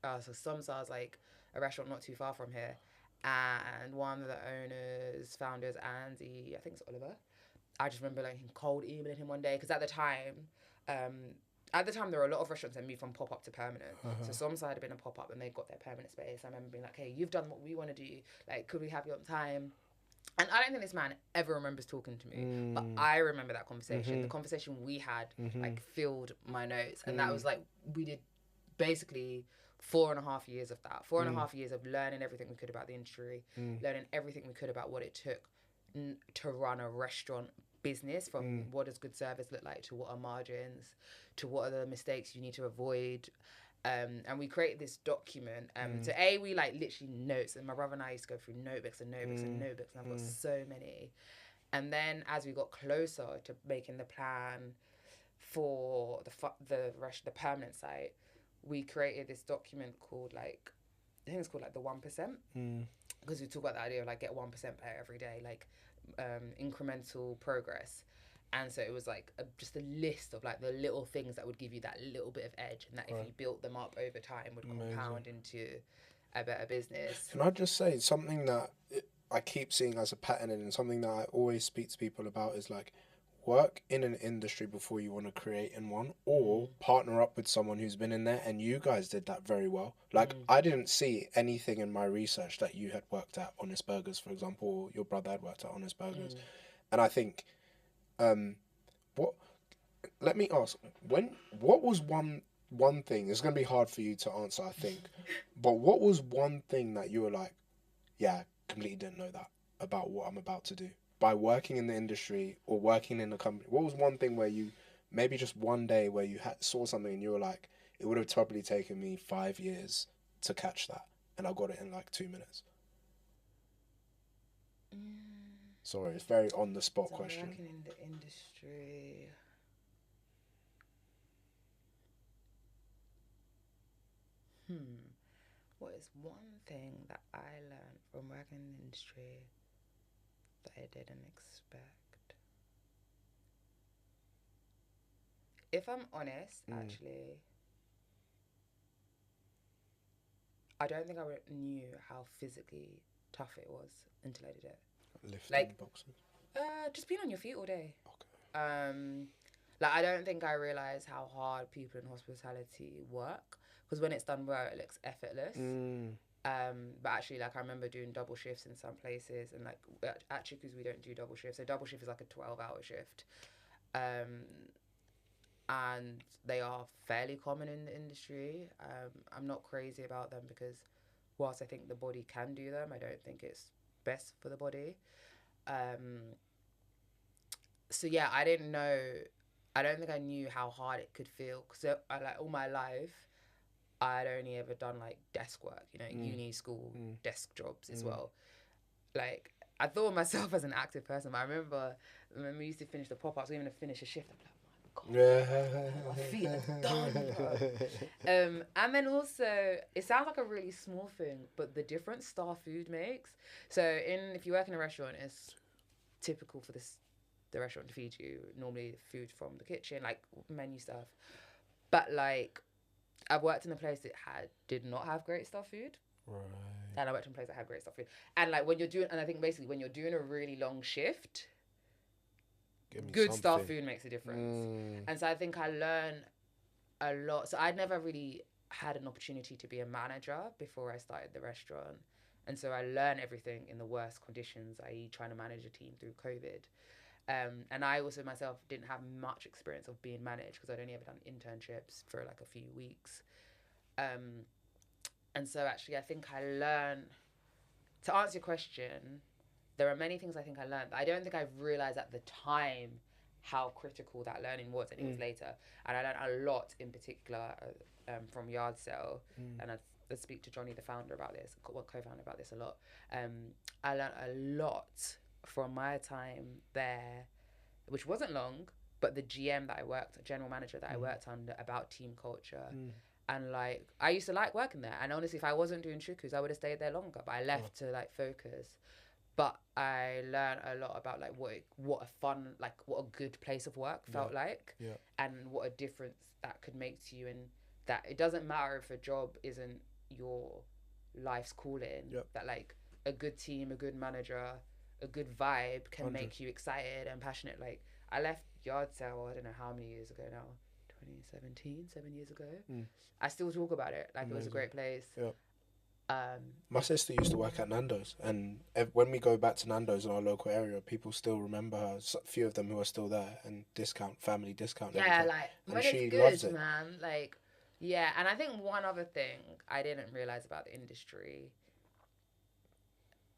Speaker 1: So Somsa's like a restaurant not too far from here, and one of the owners, founders, Andy, I think it's Oliver. I just remember like cold emailing him one day because at the time there were a lot of restaurants that moved from pop up to permanent. So Somsa had been a pop up and they got their permanent space. I remember being like, "Hey, you've done what we want to do. Like, could we have you on time?" And I don't think this man ever remembers talking to me, but I remember that conversation. The conversation we had like filled my notes, and that was like we did. Basically 4.5 years of that 4.5 years of learning everything we could about the industry, learning everything we could about what it took to run a restaurant business, from what does good service look like to what are margins, to what are the mistakes you need to avoid. And we created this document. So we like literally notes, and my brother and I used to go through notebooks and I've got so many. And then as we got closer to making the plan for the permanent site, we created this document called I think it's called the 1%, because we talk about the idea of like get 1% better every day, like incremental progress. And so it was like just a list of like the little things that would give you that little bit of edge, and that if you built them up over time would compound into a better business.
Speaker 2: Can I just say something that I keep seeing as a pattern, and something that I always speak to people about is like, work in an industry before you want to create in one, or partner up with someone who's been in there, and you guys did that very well. Like, I didn't see anything in my research that you had worked at Honest Burgers, for example, or your brother had worked at Honest Burgers. And I think, let me ask, what was one thing, it's going to be hard for you to answer, I think, but what was one thing that you were like, yeah, completely didn't know that about what I'm about to do? By working in the industry or working in a company, what was one thing where you, maybe just one day where you saw something and you were like, it would have probably taken me 5 years to catch that, and I got it in like 2 minutes? Sorry, it's very on the spot question.
Speaker 1: Working in the industry. What is one thing that I learned from working in the industry that I didn't expect? If I'm honest, actually, I don't think I knew how physically tough it was until I did it.
Speaker 2: Lifting boxes.
Speaker 1: Just being on your feet all day.
Speaker 2: Okay.
Speaker 1: Like, I don't think I realised how hard people in hospitality work, because when it's done well, it looks effortless. But actually, like, I remember doing double shifts in some places, and like at Chuku's we don't do double shifts. So double shift is like a 12-hour shift, and they are fairly common in the industry. I'm not crazy about them because whilst I think the body can do them, I don't think it's best for the body. So yeah, I didn't know. I don't think I knew how hard it could feel, because like all my life, I'd only ever done like desk work, uni, school, desk jobs as well. Like, I thought of myself as an active person, but I remember when we used to finish the pop-ups, we were going to finish a shift, I'm like, my feet are done, bro. And then also, it sounds like a really small thing, but the difference star food makes. So if you work in a restaurant, it's typical for the restaurant to feed you normally food from the kitchen, like menu stuff. But like, I've worked in a place that did not have great stuff food.
Speaker 2: Right.
Speaker 1: And I worked in a place that had great stuff food. And like, and I think basically when you're doing a really long shift, good stuff food makes a difference. And so I think I learned a lot. So I'd never really had an opportunity to be a manager before I started the restaurant. And so I learned everything in the worst conditions, i.e. trying to manage a team through COVID. And I also myself didn't have much experience of being managed, because I'd only ever done internships for like a few weeks. And so actually I think I learned, to answer your question, there are many things I think I learned, but I don't think I've realised at the time how critical that learning was, and it was later. And I learned a lot in particular from Yard Sale, and I speak to Johnny, the founder, about this, co-founder, about this a lot. I learned a lot from my time there, which wasn't long, but the GM that I worked, general manager that I worked under, about team culture. And like, I used to like working there, and honestly, if I wasn't doing Chuku's, I would have stayed there longer, but I left to like focus. But I learned a lot about like what a fun, like what a good place of work felt like, and what a difference that could make to you, and that it doesn't matter if a job isn't your life's calling, that like a good team, a good manager, a good vibe can make you excited and passionate. Like, I left Yard Sale, I don't know how many years ago now, 2017, 7 years ago. I still talk about it. Like, it was a great place.
Speaker 2: My sister used to work at Nando's, and when we go back to Nando's in our local area, people still remember her. A few of them who are still there, and family discount.
Speaker 1: Yeah, like, and when it's good, man. Like, yeah, and I think one other thing I didn't realise about the industry,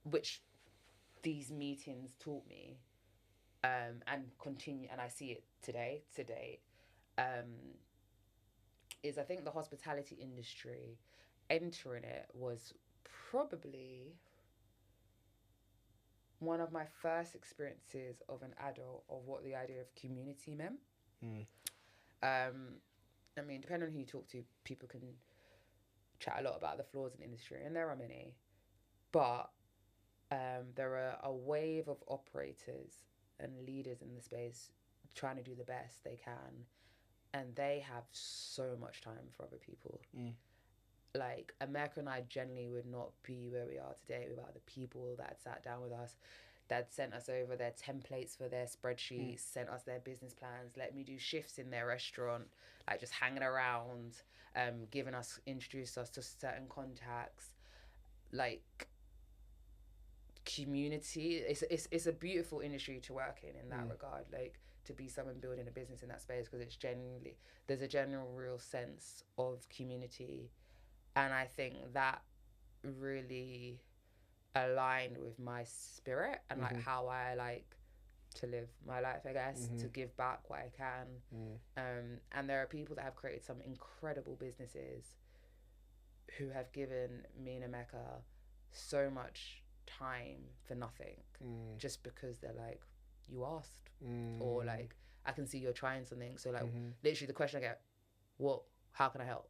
Speaker 1: which these meetings taught me, and continue, and I see it today, is I think the hospitality industry, entering it was probably one of my first experiences of an adult of what the idea of community meant. I mean, depending on who you talk to, people can chat a lot about the flaws in the industry, and there are many, but there are a wave of operators and leaders in the space trying to do the best they can, and they have so much time for other people. Like, Emeka and I generally would not be where we are today without the people that sat down with us, that sent us over their templates for their spreadsheets, sent us their business plans, let me do shifts in their restaurant, like just hanging around, introduced us to certain contacts. Like, community, it's a beautiful industry to work in that regard, like, to be someone building a business in that space, because it's generally, there's a general real sense of community. And I think that really aligned with my spirit and like how I like to live my life, I guess, to give back what I can. And there are people that have created some incredible businesses who have given me and Emeka so much time for nothing, just because they're like, you asked, or like, I can see you're trying something. So like, literally the question I get, how can I help?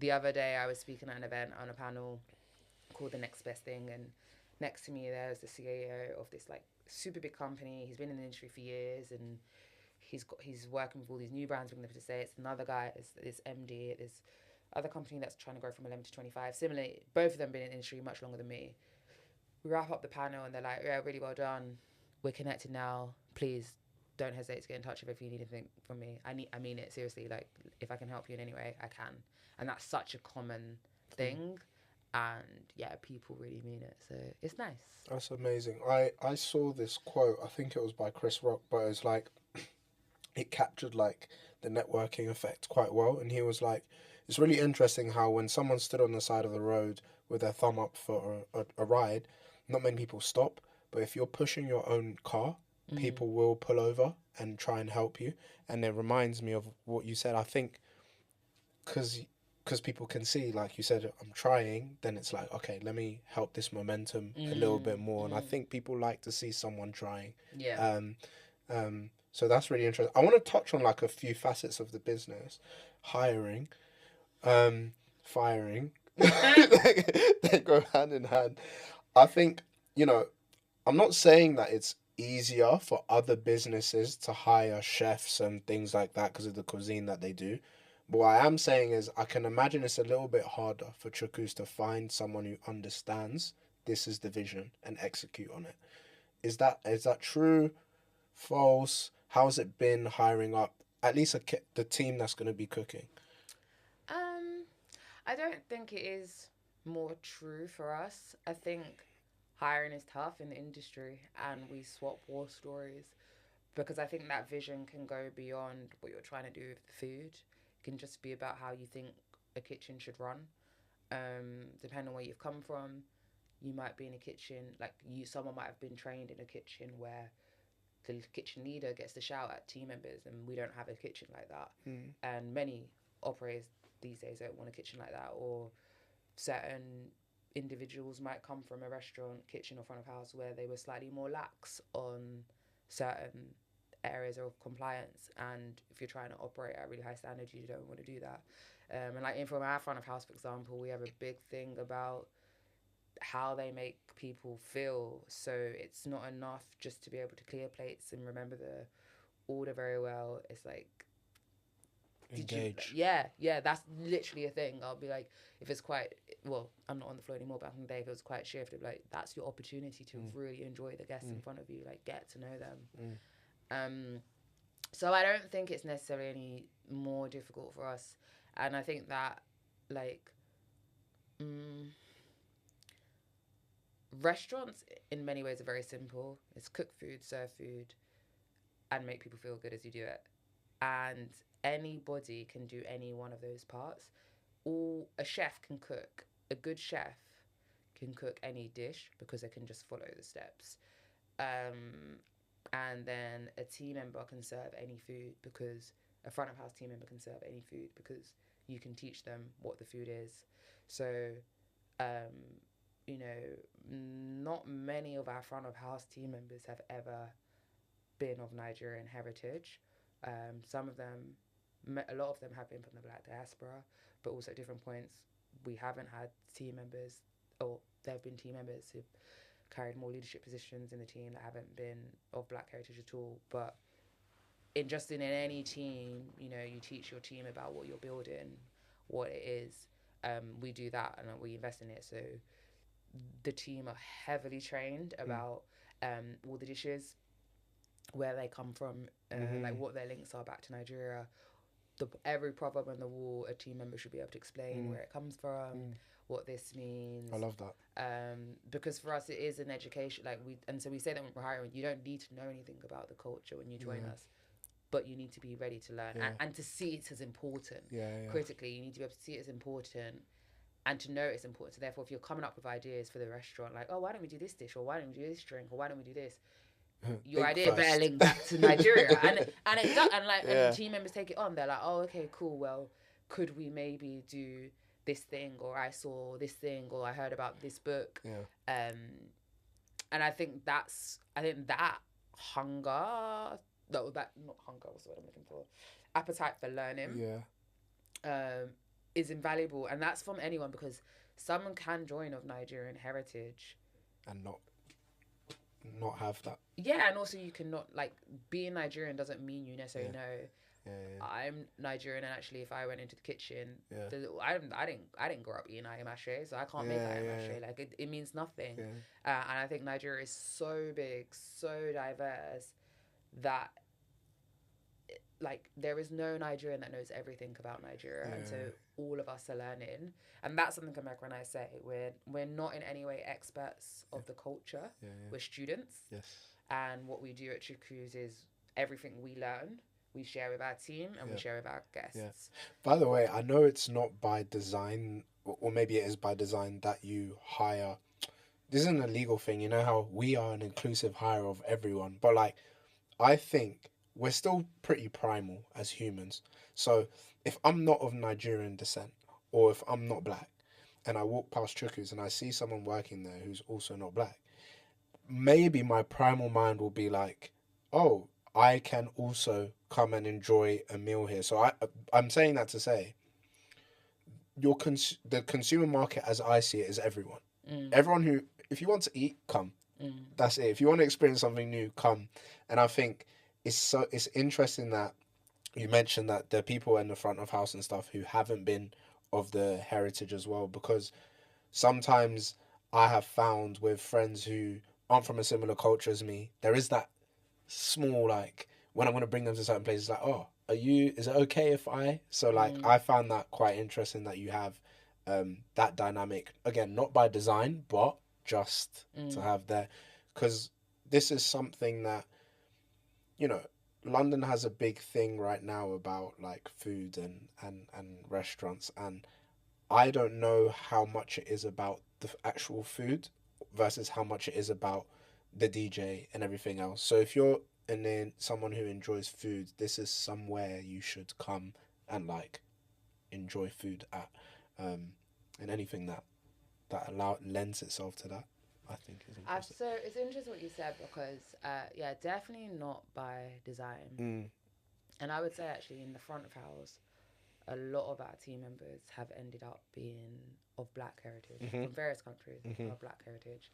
Speaker 1: The other day I was speaking at an event on a panel called The Next Best Thing, and next to me there's the CEO of this like super big company. He's been in the industry for years, and he's working with all these new brands, bringing them to States. Another guy is this MD at this other company that's trying to grow from 11 to 25. Similarly, both of them been in the industry much longer than me. We wrap up the panel and they're like, yeah, really well done. We're connected now. Please don't hesitate to get in touch if you need anything from me. I mean it seriously. Like, if I can help you in any way, I can. And that's such a common thing. And yeah, people really mean it. So it's nice.
Speaker 2: That's amazing. I saw this quote, I think it was by Chris Rock, but it was like, it captured like the networking effect quite well. And he was like, it's really interesting how when someone stood on the side of the road with their thumb up for a ride, not many people stop. But if you're pushing your own car, people will pull over and try and help you. And it reminds me of what you said. I think because people can see, like you said, I'm trying, then it's like, okay, let me help this momentum a little bit more. And I think people like to see someone trying.
Speaker 1: Yeah.
Speaker 2: So that's really interesting. I want to touch on like a few facets of the business. Hiring, firing. they go hand in hand. I think, I'm not saying that it's easier for other businesses to hire chefs and things like that because of the cuisine that they do. But what I am saying is I can imagine it's a little bit harder for Chukus to find someone who understands this is the vision and execute on it. Is that true? False? How's it been hiring up at least the team that's going to be cooking?
Speaker 1: I don't think it is more true for us. I think hiring is tough in the industry and we swap war stories because I think that vision can go beyond what you're trying to do with the food. It can just be about how you think a kitchen should run. Depending on where you've come from, you might be in a kitchen, someone might have been trained in a kitchen where the kitchen leader gets to shout at team members, and we don't have a kitchen like that. And many operators these days don't want a kitchen like that, or certain individuals might come from a restaurant, kitchen or front of house where they were slightly more lax on certain areas of compliance, and if you're trying to operate at really high standards, you don't want to do that. And like in from our front of house, for example, we have a big thing about how they make people feel. So it's not enough just to be able to clear plates and remember the order very well. It's like
Speaker 2: engage.
Speaker 1: Yeah, that's literally a thing. I'll be like, if it's quite, well, I'm not on the floor anymore, back in the day, if it was quite shift, like, that's your opportunity to really enjoy the guests in front of you, like, get to know them. So I don't think it's necessarily any more difficult for us. And I think that, like, restaurants in many ways are very simple. It's cook food, serve food, and make people feel good as you do it. And anybody can do any one of those parts. A chef can cook. A good chef can cook any dish because they can just follow the steps. And then a team member can serve any food because a front of house team member can serve any food because you can teach them what the food is. So, not many of our front of house team members have ever been of Nigerian heritage. Some of them, a lot of them have been from the Black diaspora, but also at different points, we haven't had team members, or there have been team members who've carried more leadership positions in the team that haven't been of Black heritage at all. But in any team, you teach your team about what you're building, what it is. We do that and we invest in it. So the team are heavily trained about all the dishes, where they come from, like what their links are back to Nigeria. Every proverb on the wall, a team member should be able to explain where it comes from, what this means.
Speaker 2: I love that.
Speaker 1: Because for us, it is an education. So we say that when we're hiring, you don't need to know anything about the culture when you join us, but you need to be ready to learn and to see it as important. Critically, you need to be able to see it as important and to know it's important. So therefore, if you're coming up with ideas for the restaurant, like, oh, why don't we do this dish, or why don't we do this drink, or why don't we do this? Your idea better link back to Nigeria, and it does, and team members take it on. They're like, oh, okay, cool. Well, could we maybe do this thing, or I saw this thing, or I heard about this book. And I think that hunger, not hunger, what's the word I'm looking for? Appetite for learning. Is invaluable, and that's from anyone, because someone can join of Nigerian heritage
Speaker 2: and not have that
Speaker 1: Yeah, and also you cannot, like, being Nigerian doesn't mean you necessarily know.
Speaker 2: Yeah.
Speaker 1: I'm Nigerian, and actually, if I went into the kitchen,
Speaker 2: Yeah.
Speaker 1: I didn't grow up eating ayi mashe, so I can't make ayi mashe. Like, it means nothing. And I think Nigeria is so big, so diverse, that like there is no Nigerian that knows everything about Nigeria, and so all of us are learning. And that's something Emeka and I say, we're not in any way experts of the culture. We're students.
Speaker 2: Yes.
Speaker 1: And what we do at Chuku's is everything we learn, we share with our team, and we share with our guests.
Speaker 2: By the way, I know it's not by design, or maybe it is by design, that you hire. This isn't a legal thing. You know how we are an inclusive hire of everyone, but like, I think we're still pretty primal as humans. So if I'm not of Nigerian descent, or if I'm not black, and I walk past Chuku's and I see someone working there who's also not black, maybe my primal mind will be like, oh, I can also come and enjoy a meal here. So I'm saying that to say, the consumer market as I see it is everyone. Everyone who, if you want to eat, come. That's it. If you want to experience something new, come. And I think it's interesting that you mentioned that there are people in the front of house and stuff who haven't been of the heritage as well, because sometimes I have found with friends who aren't from a similar culture as me, there is that small, like, when I'm going to bring them to certain places, like, oh, is it okay if I? So like, I found that quite interesting that you have that dynamic, again, not by design, but just to have there, because this is something that, you know, London has a big thing right now about like food and restaurants, and I don't know how much it is about the actual food versus how much it is about the DJ and everything else. So if you're someone who enjoys food, this is somewhere you should come and like enjoy food at, and anything that lends itself to that, I think is interesting.
Speaker 1: So it's interesting what you said, because definitely not by design. And I would say actually in the front of house, a lot of our team members have ended up being of black heritage from various countries of black heritage,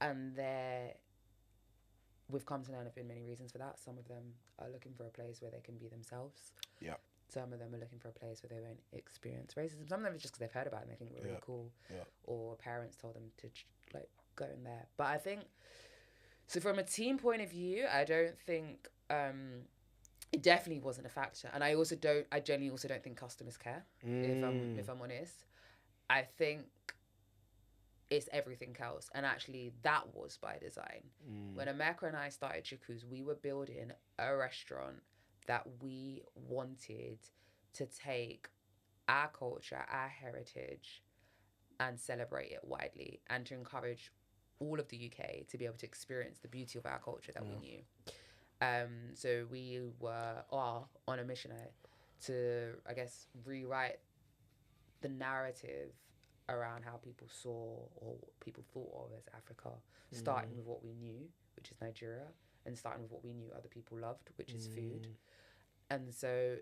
Speaker 1: and we've come to know there have been many reasons for that. Some of them are looking for a place where they can be themselves.
Speaker 2: Yeah.
Speaker 1: Some of them are looking for a place where they won't experience racism. Some of them are just because they've heard about it and they think we're really cool, or parents told them to like go in there. But I think, so from a team point of view, I don't think it definitely wasn't a factor. And I genuinely also don't think customers care. If I'm honest, I think it's everything else. And actually, that was by design. When Emeka and I started Chuku's, we were building a restaurant that we wanted to take our culture, our heritage, and celebrate it widely, and to encourage all of the UK to be able to experience the beauty of our culture that we knew. So we are on a mission to, I guess, rewrite the narrative around how people saw or people thought of as Africa, starting with what we knew, which is Nigeria, and starting with what we knew other people loved, which is food. And so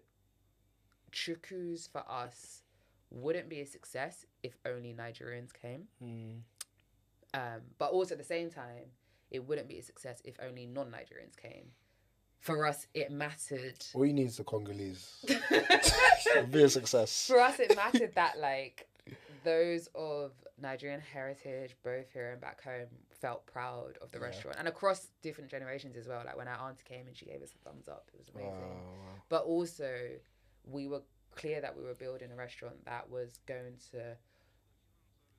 Speaker 1: Chuku's for us wouldn't be a success if only Nigerians came. But also at the same time, it wouldn't be a success if only non-Nigerians came. For us, it mattered.
Speaker 2: All you need is the Congolese. It'll be a success.
Speaker 1: For us, it mattered that like those of Nigerian heritage, both here and back home, felt proud of the restaurant, and across different generations as well. Like when our auntie came and she gave us a thumbs up, it was amazing.
Speaker 2: Wow.
Speaker 1: But also, we were clear that we were building a restaurant that was going to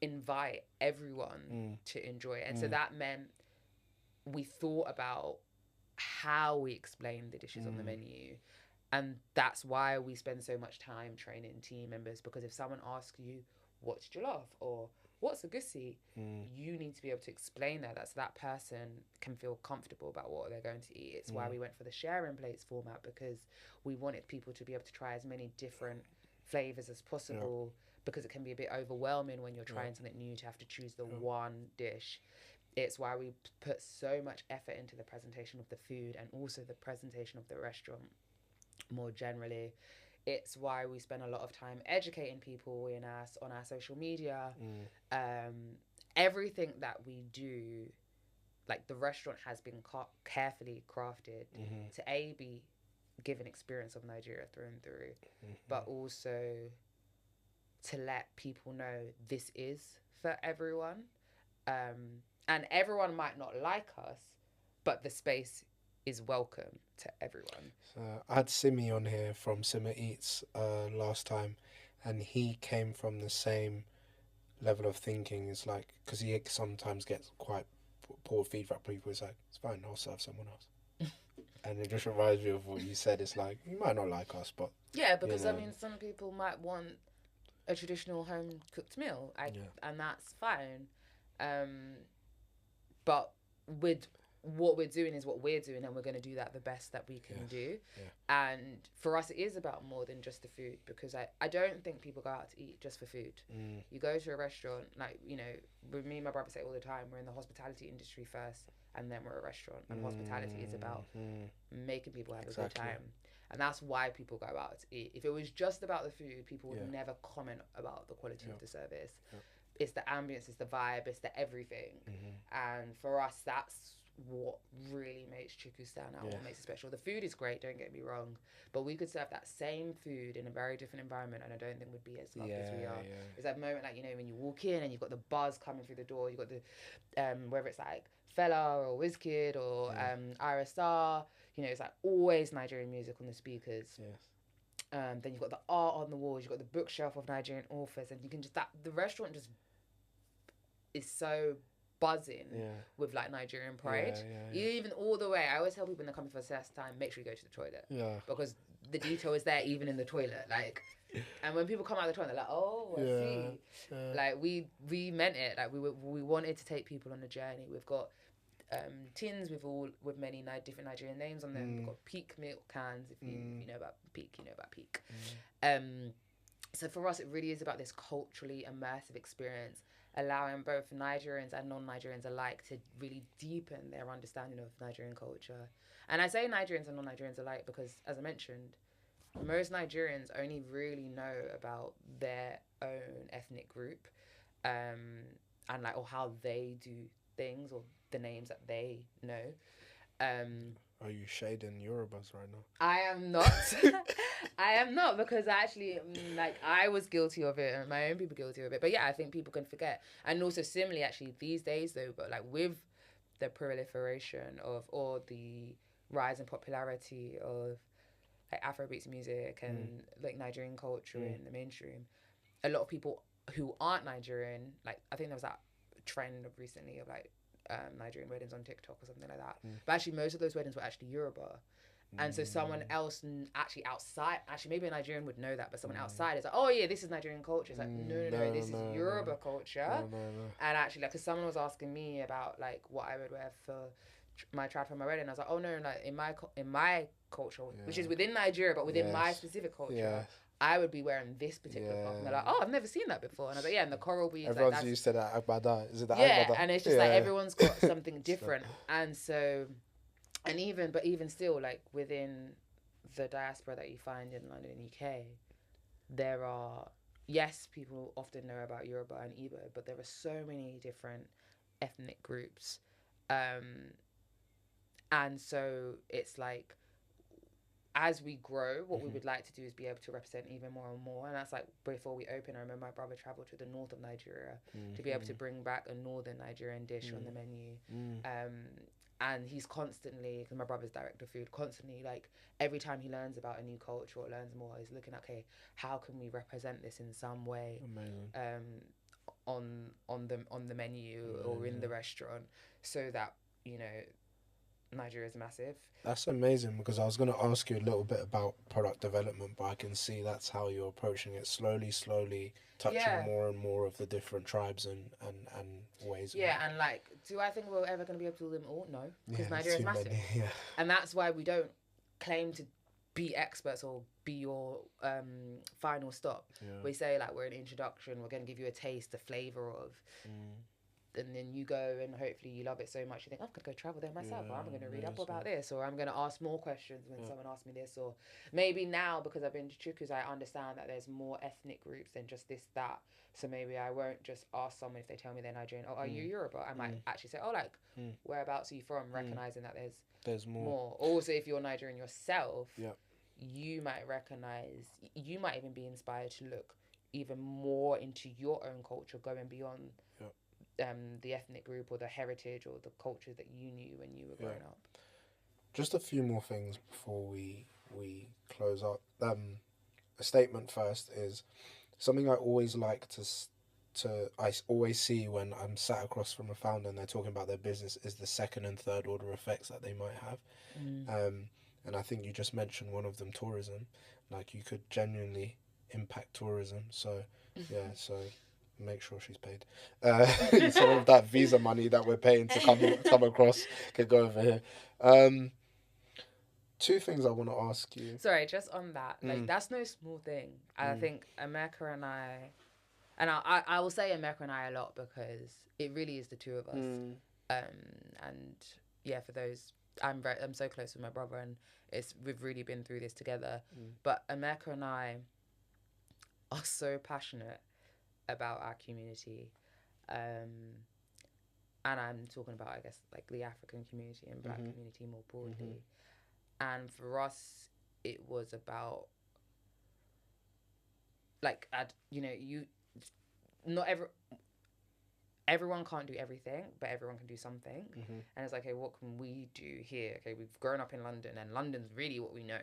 Speaker 1: invite everyone to enjoy it. And so that meant we thought about how we explain the dishes on the menu. And that's why we spend so much time training team members, because if someone asks you, what's jollof or what's a gussie, you need to be able to explain that so that person can feel comfortable about what they're going to eat. It's why we went for the sharing plates format, because we wanted people to be able to try as many different flavors as possible, because it can be a bit overwhelming when you're trying something new to have to choose the one dish. It's why we put so much effort into the presentation of the food and also the presentation of the restaurant more generally. It's why we spend a lot of time educating people on our social media. Everything that we do like the restaurant has been carefully crafted to be give an experience of Nigeria through and through, but also to let people know this is for everyone, and everyone might not like us, but the space is welcome to everyone.
Speaker 2: I had Simi on here from Simmer Eats last time, and he came from the same level of thinking. It's like, because he sometimes gets quite poor feedback from people. It's like, it's fine, I'll serve someone else. And it just reminds me of what you said. It's like, you might not like us, but
Speaker 1: yeah, because I mean, some people might want a traditional home cooked meal, and that's fine. But with what we're doing is what we're doing, and we're going to do that the best that we can do. And for us, it is about more than just the food, because I don't think people go out to eat just for food. You go to a restaurant, like, you know, with me and my brother say all the time, we're in the hospitality industry first, and then we're a restaurant. And hospitality is about making people have a good time. And that's why people go out to eat. If it was just about the food, people would never comment about the quality of the service. It's the ambience, it's the vibe, it's the everything. And for us, that's what really makes Chuku stand out, what makes it special. The food is great, don't get me wrong, but we could serve that same food in a very different environment, and I don't think we'd be as loved as we are. It's that moment, like, you know, when you walk in and you've got the buzz coming through the door, you've got the whether it's like Fela or Wizkid or Ira Star, you know, it's like always Nigerian music on the speakers. Then you've got the art on the walls, you've got the bookshelf of Nigerian authors, and you can just, the restaurant just is so buzzing with like Nigerian pride. Even all the way, I always tell people when they're coming for the first time, make sure you go to the toilet, because the detail is there even in the toilet, like. And when people come out of the toilet, they're like, oh, I see. Like, we meant it. Like, we wanted to take people on a journey. We've got tins with many different Nigerian names on them. We've got Peak milk cans. If you know about Peak, you know about Peak. So for us, it really is about this culturally immersive experience, allowing both Nigerians and non-Nigerians alike to really deepen their understanding of Nigerian culture. And I say Nigerians and non-Nigerians alike because, as I mentioned, most Nigerians only really know about their own ethnic group, and like, or how they do things, or the names that they know.
Speaker 2: Are you shading Yorubas right now?
Speaker 1: I am not. I am not, because actually, like, I was guilty of it, and my own people guilty of it. But yeah, I think people can forget. And also, similarly, actually, these days though, but like with the proliferation of, or the rise in popularity of like Afrobeats music and like Nigerian culture in the mainstream, a lot of people who aren't Nigerian, like, I think there was that trend of recently of like Nigerian weddings on TikTok or something like that. But actually, most of those weddings were actually Yoruba. And so someone else actually outside, actually maybe a Nigerian would know that, but someone outside is like, oh yeah, this is Nigerian culture. It's like, no, this is Yoruba culture. And actually, like, because someone was asking me about like what I would wear for my tribe for my wedding, I was like, oh no, like in my culture, which is within Nigeria, but within my specific culture, I would be wearing this particular cloth. And they're like, oh, I've never seen that before. And I was like, yeah, and the coral beads.
Speaker 2: Everyone's
Speaker 1: like,
Speaker 2: used to that agbada. Is it that
Speaker 1: agbada?
Speaker 2: agbada?
Speaker 1: And it's just like everyone's got something different. And so, and even still, like within the diaspora that you find in London and UK, there are, yes, people often know about Yoruba and Igbo, but there are so many different ethnic groups. And so it's like, as we grow, what we would like to do is be able to represent even more and more. And that's like, before we open, I remember my brother traveled to the north of Nigeria to be able to bring back a northern Nigerian dish on the menu. And he's constantly, because my brother's director of food, constantly, like, every time he learns about a new culture or learns more, he's looking at, okay, how can we represent this in some way on the menu or in the restaurant, so that, you know, Nigeria is massive.
Speaker 2: That's amazing, because I was going to ask you a little bit about product development, but I can see that's how you're approaching it, slowly touching more and more of the different tribes and ways.
Speaker 1: And like, do I think we're ever going to be able to do them all? No, because Nigeria is massive. And that's why we don't claim to be experts or be your final stop. We say, like, we're an introduction, we're going to give you a taste, a flavour of. and then you go and hopefully you love it so much you think, I'm gonna go travel there myself, or I'm gonna read up about this, or I'm gonna ask more questions when someone asks me this, or maybe now because I've been to Chukus I understand that there's more ethnic groups than just this, that, so maybe I won't just ask someone if they tell me they're Nigerian, oh, are you Yoruba? I might actually say, oh, like whereabouts are you from, recognizing that there's more. Also, if you're Nigerian yourself, you might recognize, you might even be inspired to look even more into your own culture, going beyond the ethnic group or the heritage or the culture that you knew when you were growing up.
Speaker 2: Just a few more things before we close up. A statement first is something I always like I always see when I'm sat across from a founder and they're talking about their business is the second and third order effects that they might have. And I think you just mentioned one of them, tourism. Like, you could genuinely impact tourism. So so make sure she's paid. Some of that visa money that we're paying to come across could go over here. Two things I want to ask you.
Speaker 1: Sorry, just on that, like that's no small thing. I think Emeka and I will say Emeka and I a lot because it really is the two of us. And yeah, for those, I'm so close with my brother, and we've really been through this together. But Emeka and I are so passionate about our community, and I'm talking about, I guess, like the African community and Black community more broadly. And for us, it was about, like, not everyone can't do everything, but everyone can do something. And it's like, okay, what can we do here? Okay, we've grown up in London, and London's really what we know.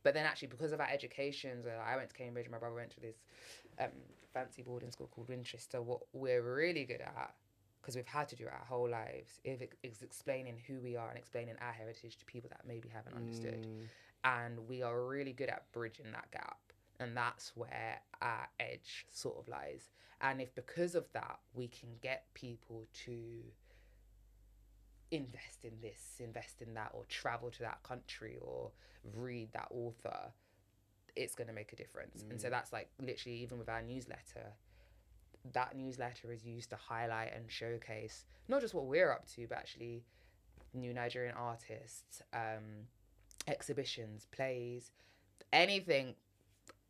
Speaker 1: But then actually, because of our education, so I went to Cambridge, my brother went to this fancy boarding school called Winchester. What we're really good at, because we've had to do it our whole lives, is explaining who we are and explaining our heritage to people that maybe haven't understood. And we are really good at bridging that gap. And that's where our edge sort of lies. And if because of that, we can get people to invest in this, invest in that, or travel to that country, or read that author, it's going to make a difference. And so that's like literally, even with our newsletter, that newsletter is used to highlight and showcase not just what we're up to, but actually new Nigerian artists, exhibitions, plays, anything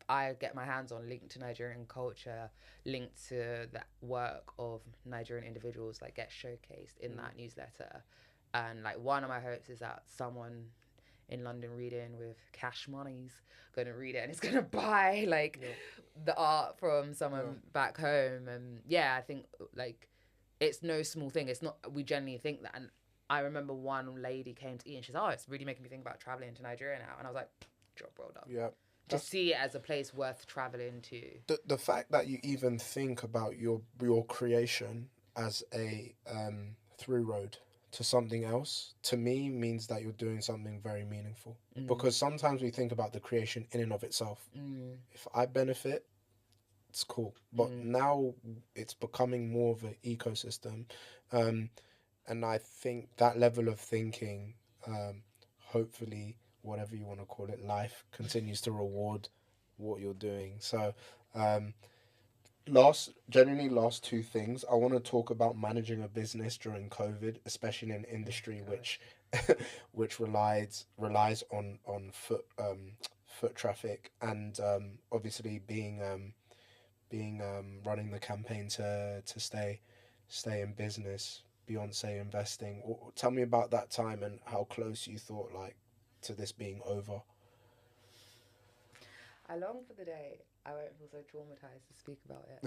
Speaker 1: I get my hands on linked to Nigerian culture, linked to the work of Nigerian individuals, like, get showcased in that newsletter. And like, one of my hopes is that someone in London reading with cash money's gonna read it and it's gonna buy like the art from someone back home. And I think like it's no small thing. It's not, we generally think that. And I remember one lady came to eat and she's, oh, it's really making me think about traveling to Nigeria now. And I was like, job well done. To see it as a place worth traveling to.
Speaker 2: The fact that you even think about your creation as a through road to something else, to me, means that you're doing something very meaningful. Because sometimes we think about the creation in and of itself. If I benefit, it's cool. But now it's becoming more of an ecosystem. And I think that level of thinking, hopefully, whatever you want to call it, life continues to reward what you're doing. So last two things, I want to talk about managing a business during COVID, especially in an industry which relies on foot traffic, and obviously being running the campaign to stay in business, Beyonce investing. Tell me about that time and how close you thought like to this being over.
Speaker 1: I long for the day I won't feel so traumatized to speak about it.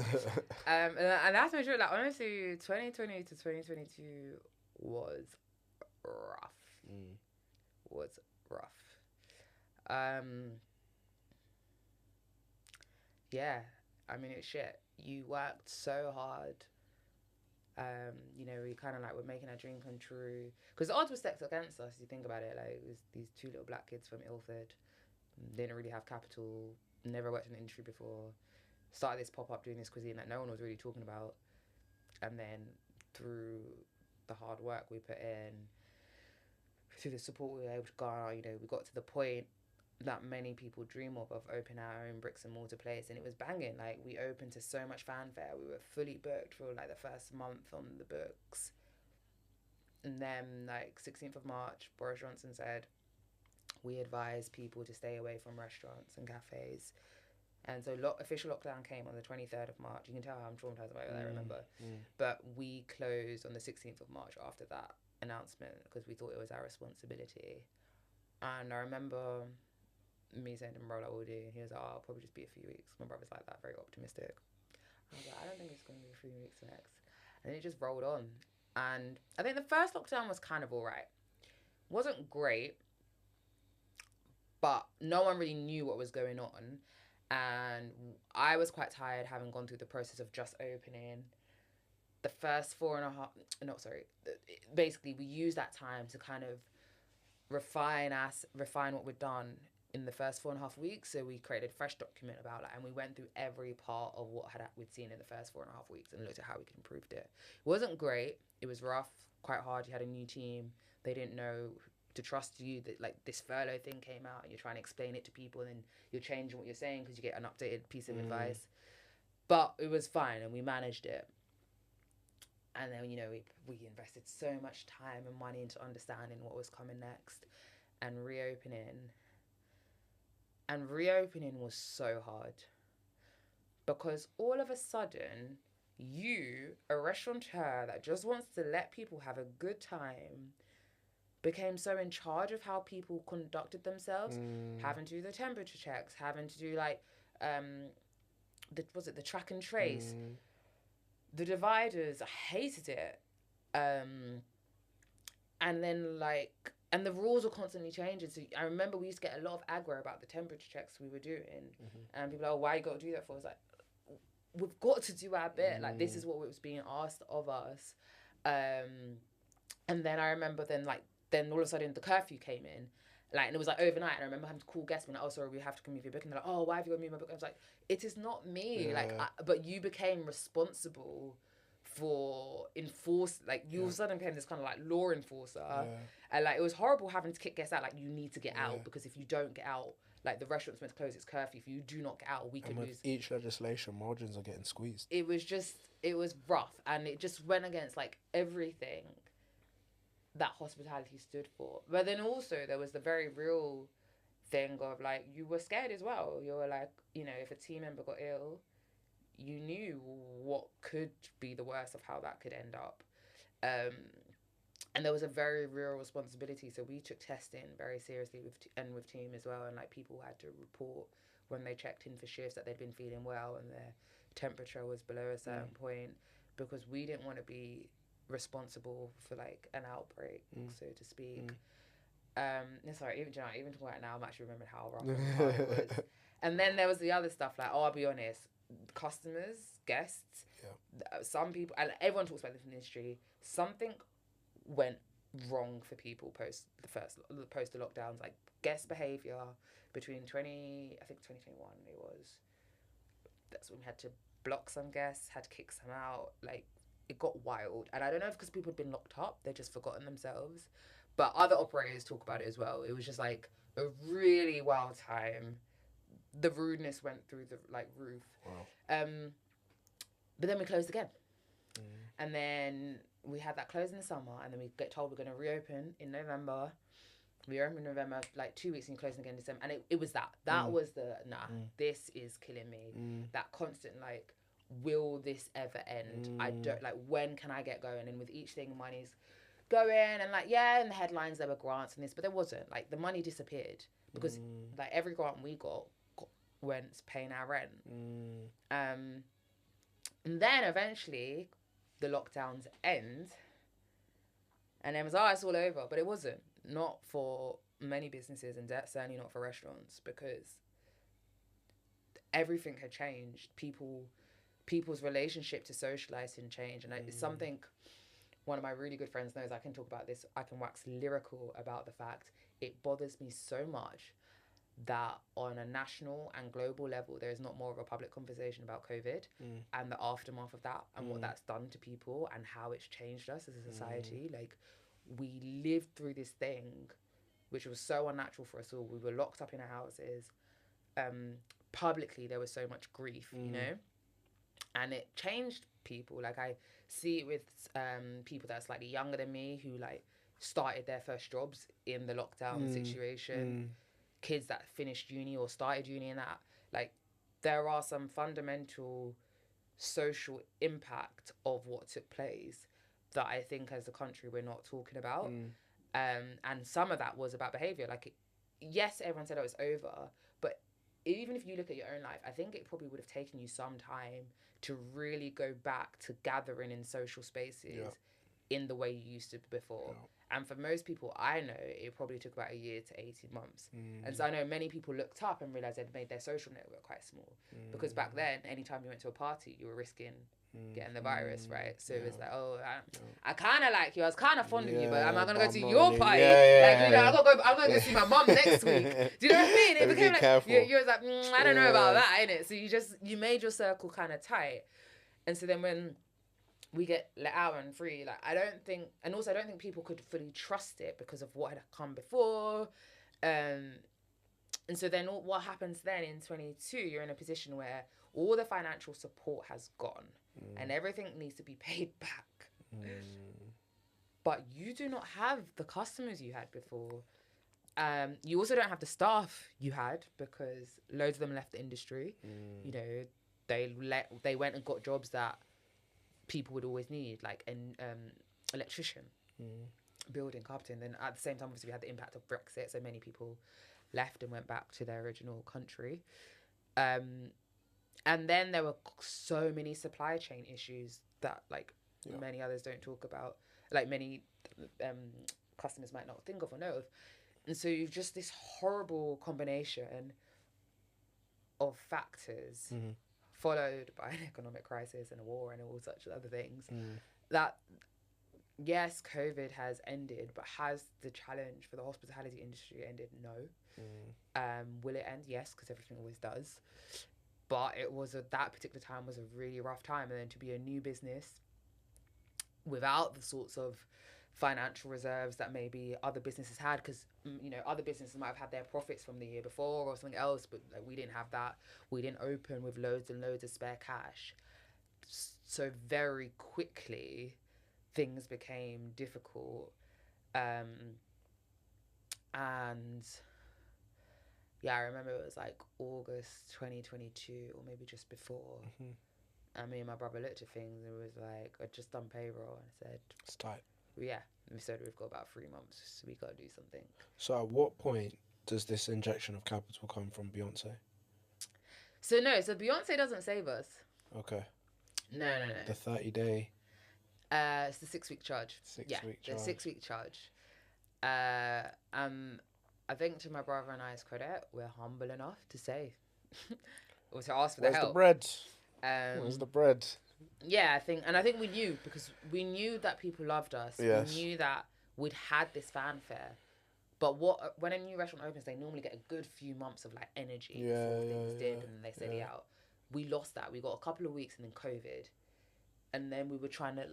Speaker 1: And that's my truth. Like, honestly, 2020 to 2022 was rough. Was rough. Yeah, I mean, it's shit. You worked so hard. We kind of like were making our dream come true. Because the odds were stacked against us, you think about it. Like, it was these two little black kids from Ilford. Didn't really have capital. Never worked in the industry before. Started this pop-up doing this cuisine that no one was really talking about. And then through the hard work we put in, through the support we were able to garner, we got to the point that many people dream of opening our own bricks and mortar place, and it was banging. Like, we opened to so much fanfare. We were fully booked for like the first month on the books, and then like 16th of March, Boris Johnson said, we advise people to stay away from restaurants and cafes. And so official lockdown came on the 23rd of March. You can tell how I'm traumatized about it, I remember. But we closed on the 16th of March after that announcement because we thought it was our responsibility. And I remember me saying to my brother, like, what we'll do? He was like, oh, it'll probably just be a few weeks. My brother's like that, very optimistic. I was like, I don't think it's going to be 3 weeks next. And it just rolled on. And I think the first lockdown was kind of all right. Wasn't great, but no one really knew what was going on. And I was quite tired having gone through the process of just opening. The first basically we used that time to kind of refine what we'd done in the first 4.5 weeks. So we created a fresh document about it, and we went through every part of what we'd seen in the first 4.5 weeks and looked at how we could improve it. It wasn't great. It was rough, quite hard. You had a new team. They didn't know to trust you. That like this furlough thing came out and you're trying to explain it to people, and then you're changing what you're saying because you get an updated piece of advice. But it was fine, and we managed it. And then, you know, we invested so much time and money into understanding what was coming next and reopening. And reopening was so hard because all of a sudden, you, a restaurateur that just wants to let people have a good time, became so in charge of how people conducted themselves, having to do the temperature checks, having to do like, the track and trace, the dividers. I hated it. And then like, and the rules were constantly changing. So I remember we used to get a lot of aggro about the temperature checks we were doing. And people were like, oh, why you got to do that for? I was like, we've got to do our bit. Like, this is what was being asked of us. And then I remember then all of a sudden the curfew came in. Like, and it was like overnight. And I remember having to call guests and like, oh, sorry, we have to move your book. And they're like, oh, why have you got to move my book? I was like, it is not me. Yeah. But you became responsible for you all of a sudden became this kind of like law enforcer. And like, it was horrible having to kick guests out. Like, you need to get out, because if you don't get out, like, the restaurant's meant to close its curfew. If you do not get out, we could lose.
Speaker 2: Each legislation, margins are getting squeezed.
Speaker 1: It was rough, and it just went against like everything that hospitality stood for. But then also there was the very real thing of like, you were scared as well. You were like, you know, if a team member got ill, you knew what could be the worst of how that could end up. And there was a very real responsibility. So we took testing very seriously with team as well. And like, people had to report when they checked in for shifts that they'd been feeling well and their temperature was below a certain point, because we didn't want to be responsible for like an outbreak, so to speak. Sorry, even talking about it now, I'm actually remembering how rough and hard it was. And then there was the other stuff, like, I'll be honest, customers, guests, some people, and everyone talks about this in the industry, something went wrong for people post the lockdowns. Like, guest behaviour between 2021 it was, that's when we had to block some guests, had to kick some out. Like, it got wild. And I don't know if because people had been locked up, they'd just forgotten themselves. But other operators talk about it as well. It was just like a really wild time. The rudeness went through the like roof. Wow. But then we closed again. And then we had that close in the summer, and then we get told we're going to reopen in November. We opened in November, like 2 weeks, and closing again in December. And it was that. That was the, this is killing me. That constant, like, will this ever end? I don't, like, when can I get going? And with each thing, money's going, and like, yeah, in the headlines there were grants and this, but there wasn't. Like, the money disappeared because like every grant we got went paying our rent. And then eventually the lockdowns end, and then it was, oh, it's all over. But it wasn't. Not for many businesses, and certainly not for restaurants, because everything had changed. People's relationship to socialising changed. And it's something one of my really good friends knows. I can talk about this. I can wax lyrical about the fact it bothers me so much that on a national and global level, there is not more of a public conversation about COVID and the aftermath of that and what that's done to people and how it's changed us as a society. Like, we lived through this thing which was so unnatural for us all. We were locked up in our houses. Publicly, there was so much grief, you know, and it changed people. Like, I see it with people that are slightly younger than me who, like, started their first jobs in the lockdown situation. Kids that finished uni or started uni and that. Like, there are some fundamental social impact of what took place that I think as a country we're not talking about. And some of that was about behaviour. Like, yes, everyone said it was over, but even if you look at your own life, I think it probably would have taken you some time to really go back to gathering in social spaces in the way you used to before. And for most people I know, it probably took about a year to 18 months. And so I know many people looked up and realised they'd made their social network quite small. Because back then, anytime you went to a party, you were risking getting the virus, right? So it was like, oh, I kind of like you. I was kind of fond of you, but am I going to go to your party? Like, you know, I'm going to go see my mum next week. Do you know what I mean? It became like, you was like, I don't know about that, innit? So you made your circle kind of tight. And so then when we get let out and free, like, I don't think people could fully trust it because of what had come before. And so then what happens then in 22, you're in a position where all the financial support has gone and everything needs to be paid back. But you do not have the customers you had before. You also don't have the staff you had because loads of them left the industry. You know, they went and got jobs that people would always need, like an electrician, building, carpentering. Then at the same time, obviously, we had the impact of Brexit, so many people left and went back to their original country. And then there were so many supply chain issues that, like, many others don't talk about, like many customers might not think of or know of. And so you've just this horrible combination of factors followed by an economic crisis and a war and all such other things that, yes, COVID has ended, but has the challenge for the hospitality industry ended? No. Will it end? Yes, because everything always does. But that particular time was a really rough time. And then to be a new business without the sorts of financial reserves that maybe other businesses had, because, you know, other businesses might have had their profits from the year before or something else, but like, we didn't have that. We didn't open with loads and loads of spare cash. So very quickly, things became difficult. And yeah, I remember it was like August 2022 or maybe just before. And me and my brother looked at things and it was like, I'd just done payroll and I said,
Speaker 2: it's tight.
Speaker 1: Yeah, we said we've got about 3 months, so we got to do something.
Speaker 2: So at what point does this injection of capital come from Beyonce?
Speaker 1: So Beyonce doesn't save us.
Speaker 2: Okay.
Speaker 1: No.
Speaker 2: The 30-day.
Speaker 1: It's the 6-week charge.
Speaker 2: The
Speaker 1: 6-week charge. I think to my brother and I's credit, we're humble enough to say, or to ask for the help.
Speaker 2: Where's the bread?
Speaker 1: Yeah, I think we knew, because we knew that people loved us. Yes. We knew that we'd had this fanfare. But when a new restaurant opens, they normally get a good few months of like energy before things dip and then they steady out. We lost that. We got a couple of weeks and then COVID. And then we were trying to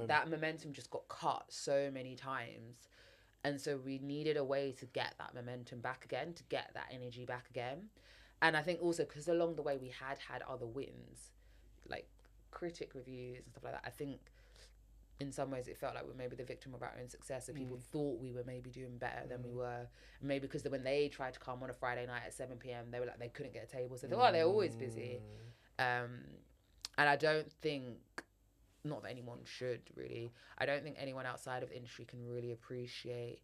Speaker 1: that momentum just got cut so many times. And so we needed a way to get that momentum back again, to get that energy back again. And I think also because along the way we had other wins, like critic reviews and stuff like that. I think in some ways it felt like we were maybe the victim of our own success. So people thought we were maybe doing better than we were. And maybe because when they tried to come on a Friday night at 7 p.m, they were like, they couldn't get a table. So they thought, they're always busy. And I don't think, not that anyone should really, I don't think anyone outside of the industry can really appreciate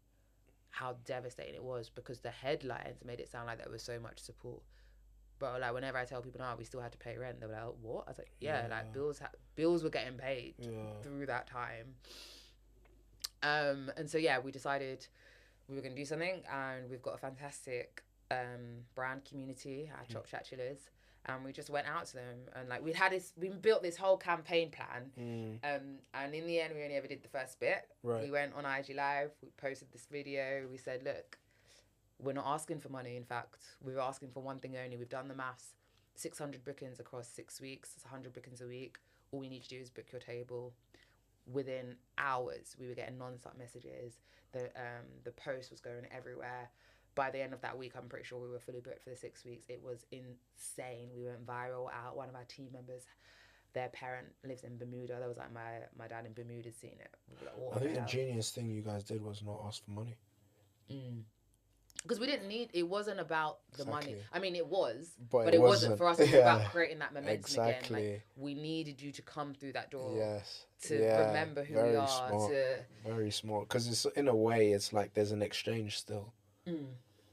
Speaker 1: how devastating it was, because the headlines made it sound like there was so much support. But like whenever I tell people, no, we still had to pay rent, they were like, what? I was like, like bills were getting paid through that time. And so we decided we were going to do something, and we've got a fantastic brand community at Chop Chat Chillers. And we just went out to them, and like we built this whole campaign plan. And in the end, we only ever did the first bit. Right. We went on IG Live, we posted this video, we said, look, we're not asking for money. In fact, we were asking for one thing only. We've done the maths, 600 bookings across 6 weeks, it's 100 bookings a week. All we need to do is book your table. Within hours, we were getting non-stop messages. The post was going everywhere. By the end of that week, I'm pretty sure we were fully booked for the 6 weeks. It was insane. We went viral out. One of our team members, their parent lives in Bermuda. That was like my dad in Bermuda's seen it. We were like, what
Speaker 2: I think the
Speaker 1: hell?
Speaker 2: genius thing you guys did was not ask for money.
Speaker 1: Because we didn't need, it wasn't about the money. I mean, it was,
Speaker 2: but
Speaker 1: it wasn't for us. It was about creating that momentum again. Like, we needed you to come through that door.
Speaker 2: Yes.
Speaker 1: To remember who we are.
Speaker 2: Smart. Very smart. Because it's, in a way, it's like there's an exchange still.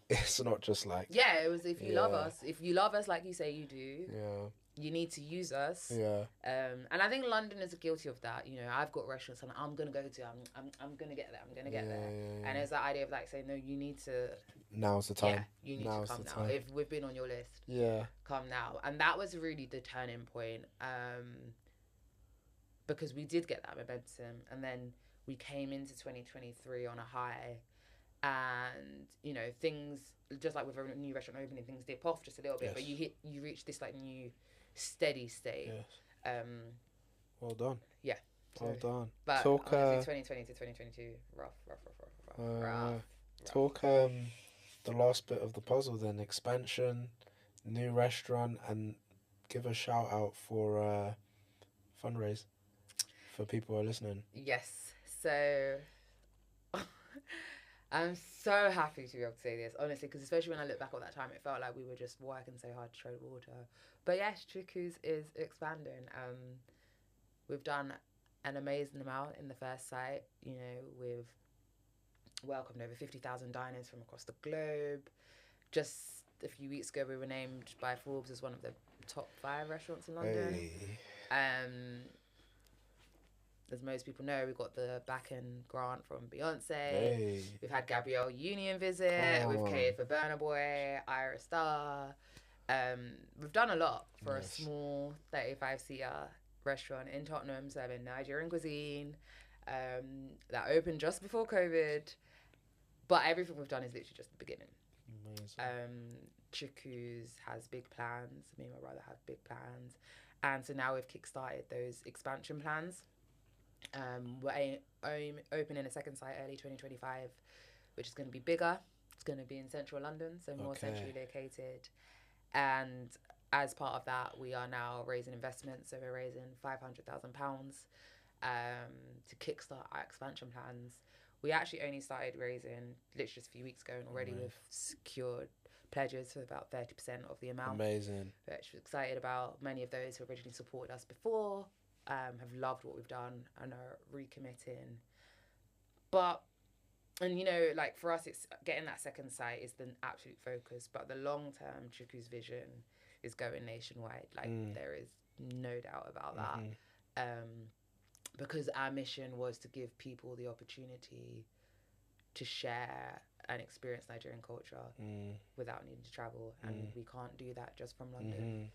Speaker 2: It's not just like...
Speaker 1: Yeah, it was if you love us. If you love us like you say you do.
Speaker 2: Yeah.
Speaker 1: You need to use us.
Speaker 2: Yeah.
Speaker 1: And I think London is guilty of that. You know, I've got restaurants and I'm gonna go to. I'm gonna get there. I'm gonna get there.
Speaker 2: Yeah.
Speaker 1: And it's that idea of like saying, no, you need to.
Speaker 2: Now's the time.
Speaker 1: Yeah, you need to come now. If we've been on your list.
Speaker 2: Yeah.
Speaker 1: Come now, and that was really the turning point. Because we did get that momentum, and then we came into 2023 on a high, and you know things just like with a new restaurant opening, things dip off just a little bit, but you reach this like new steady state.
Speaker 2: Yes. Well done.
Speaker 1: Yeah.
Speaker 2: Well done.
Speaker 1: But
Speaker 2: talk
Speaker 1: 2020 to 2022, rough.
Speaker 2: Talk the last bit of the puzzle then, expansion, new restaurant, and give a shout out for fundraise for people who are listening.
Speaker 1: Yes. So I'm so happy to be able to say this, honestly, because especially when I look back at that time, it felt like we were just working so hard to tread water. But yes, Chuku's is expanding. We've done an amazing amount in the first site. You know, we've welcomed over 50,000 diners from across the globe. Just a few weeks ago, we were named by Forbes as one of the top 5 restaurants in London.
Speaker 2: Hey.
Speaker 1: As most people know, we got the back-end grant from Beyonce.
Speaker 2: Hey.
Speaker 1: We've had Gabrielle Union visit. We've catered for Burna Boy, Ira Star. We've done a lot for a small 35-seater restaurant in Tottenham serving Nigerian cuisine that opened just before COVID. But everything we've done is literally just the beginning. Amazing. Chuku's has big plans. Me and my brother have big plans. And so now we've kickstarted those expansion plans. We're opening a second site early 2025, which is going to be bigger. It's going to be in central London, so more centrally located. And as part of that, we are now raising investments. So we're raising £500,000 to kickstart our expansion plans. We actually only started raising literally just a few weeks ago, and already we've secured pledges for about 30% of the amount.
Speaker 2: Amazing.
Speaker 1: Which we're excited about. Many of those who originally supported us before have loved what we've done and are recommitting. And you know, like for us, it's getting that second site is the absolute focus. But the long-term Chuku's vision is going nationwide. Like there is no doubt about that. Because our mission was to give people the opportunity to share and experience Nigerian culture without needing to travel, and we can't do that just from London.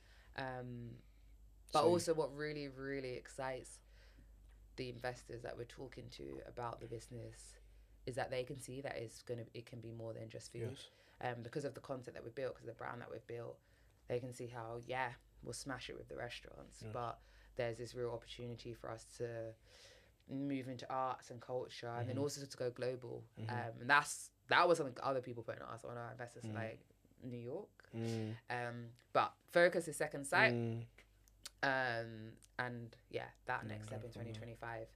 Speaker 1: But also what really, really excites the investors that we're talking to about the business is that they can see that it can be more than just food. Because of the content that we've built, because of the brand that we've built, they can see how, we'll smash it with the restaurants, but there's this real opportunity for us to move into arts and culture, and then also to go global. And that was something other people put on us, on our investors, like New York. But focus is second site. And that next step in 2025.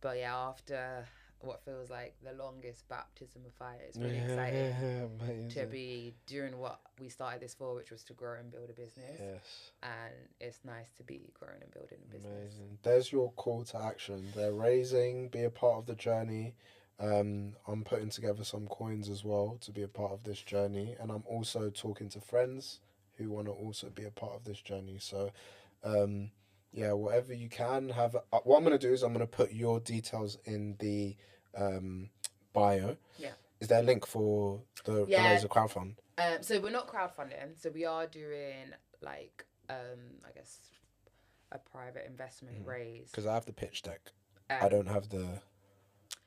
Speaker 1: But after what feels like the longest baptism of fire, it's really exciting to be doing what we started this for, which was to grow and build a business. And it's nice to be growing and building a business.
Speaker 2: Amazing. There's your call to action. They're raising, be a part of the journey. I'm putting together some coins as well to be a part of this journey, and I'm also talking to friends who want to also be a part of this journey. So whatever you can have. What I'm going to do is I'm going to put your details in the bio. Is there a link for the Laser crowdfund?
Speaker 1: So we're not crowdfunding, so we are doing like I guess a private investment raise.
Speaker 2: Because I have the pitch deck. I don't have the...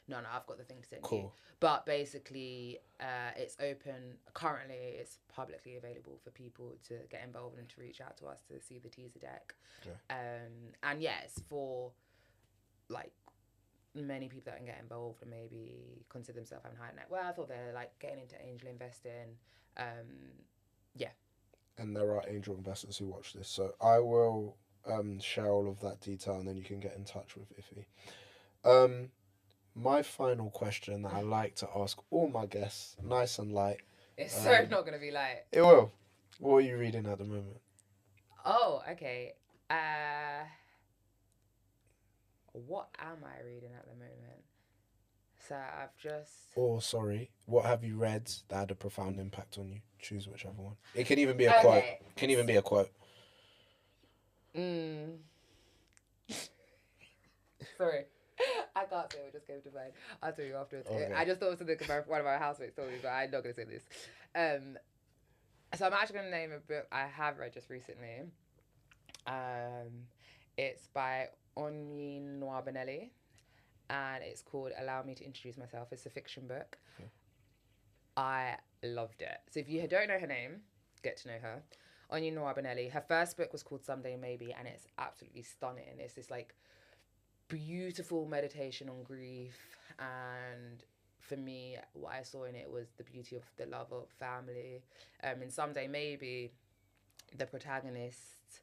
Speaker 1: No, I've got the thing to send
Speaker 2: you.
Speaker 1: But basically, it's open. Currently, it's publicly available for people to get involved and to reach out to us to see the teaser deck. And it's for like many people that can get involved and maybe consider themselves having high net worth, or they're like getting into angel investing. Yeah.
Speaker 2: And there are angel investors who watch this, so I will share all of that detail, and then you can get in touch with Ifey. My final question that I like to ask all my guests, nice and light.
Speaker 1: It's so not gonna be light.
Speaker 2: It will. What are you reading at the moment?
Speaker 1: Oh, okay. What am I reading at the moment? So I've just...
Speaker 2: Or, sorry, what have you read that had a profound impact on you? Choose whichever one. It can even be a quote. It can even be a quote.
Speaker 1: Sorry. I can't say it, just came to mind. I'll tell you afterwards.
Speaker 2: Okay.
Speaker 1: I just thought of something one of my housemates told me, but I'm not going to say this. So I'm actually going to name a book I have read just recently. It's by Ifeyinwa Frederick, and it's called Allow Me to Introduce Myself. It's a fiction book. Okay. I loved it. So if you don't know her name, get to know her. Ifeyinwa Frederick. Her first book was called Someday Maybe, and it's absolutely stunning. It's this like beautiful meditation on grief, and for me, what I saw in it was the beauty of the love of family. In Someday Maybe, the protagonist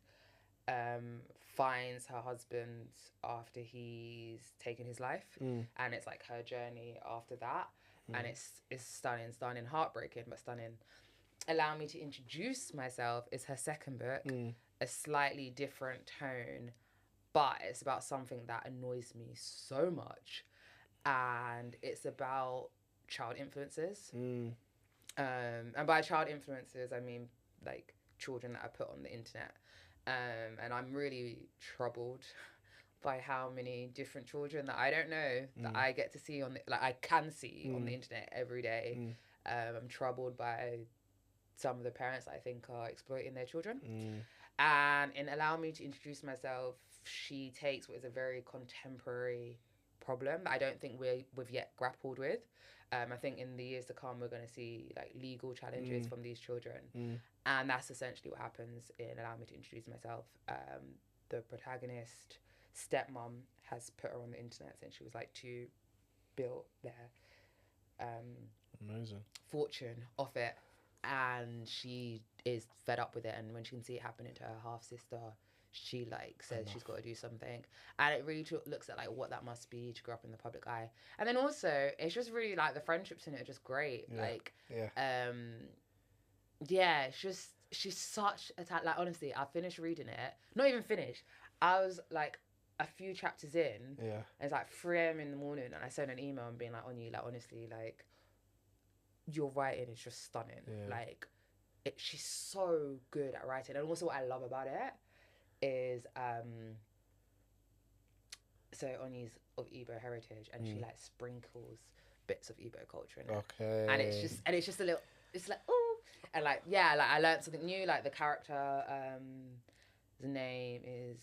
Speaker 1: finds her husband after he's taken his life, and it's like her journey after that, and it's stunning, heartbreaking but stunning. Allow Me to Introduce Myself is her second book, a slightly different tone, but it's about something that annoys me so much, and it's about child influences. And by child influences, I mean like children that are put on the internet. And I'm really troubled by how many different children that I don't know that I get to see I can see on the internet every day. I'm troubled by some of the parents I think are exploiting their children. And in Allow Me to Introduce Myself, she takes what is a very contemporary problem that I don't think we've yet grappled with. I think in the years to come, we're going to see like legal challenges from these children. And that's essentially what happens in Allow Me to Introduce Myself. The protagonist, stepmom, has put her on the internet since she was like 2, built their
Speaker 2: amazing
Speaker 1: fortune off it. And she is fed up with it. And when she can see it happening to her half-sister, she like says she's got to do something. And it really looks at like what that must be to grow up in the public eye. And then also, it's just really like the friendships in it are just great. She's such a like honestly, I finished reading it. Not even finished. I was like a few chapters in.
Speaker 2: Yeah.
Speaker 1: It's like 3 a.m. in the morning, and I sent an email and being like, on you, like honestly, like your writing is just stunning.
Speaker 2: Yeah.
Speaker 1: Like she's so good at writing. And also what I love about it is so Onyi's of Igbo heritage, and she like sprinkles bits of Igbo culture in it.
Speaker 2: Okay.
Speaker 1: And it's just a little, it's like, oh, and like, yeah, like I learned something new. Like the character, the name is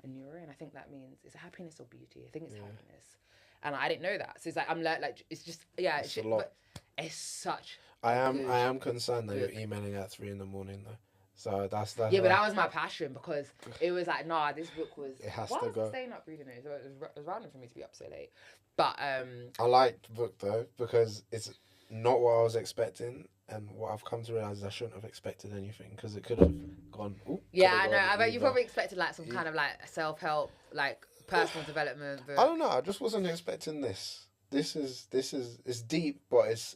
Speaker 1: Anura, and I think that means it's happiness or beauty. I think it's happiness, and I didn't know that. So it's like I'm like it's just it's a lot. But it's such.
Speaker 2: I am concerned that you're emailing at 3 a.m. though. So that's
Speaker 1: yeah, but that was my passion, because it was like, nah, this book was.
Speaker 2: It has
Speaker 1: why
Speaker 2: to
Speaker 1: was
Speaker 2: go.
Speaker 1: I staying up reading it? It was random for me to be up so late, but
Speaker 2: I liked the book though, because it's not what I was expecting, and what I've come to realize is I shouldn't have expected anything, because it could have gone.
Speaker 1: Yeah, I know. I bet you probably expected like some kind of like self-help, like personal development book.
Speaker 2: I don't know. I just wasn't expecting this. This is it's deep, but it's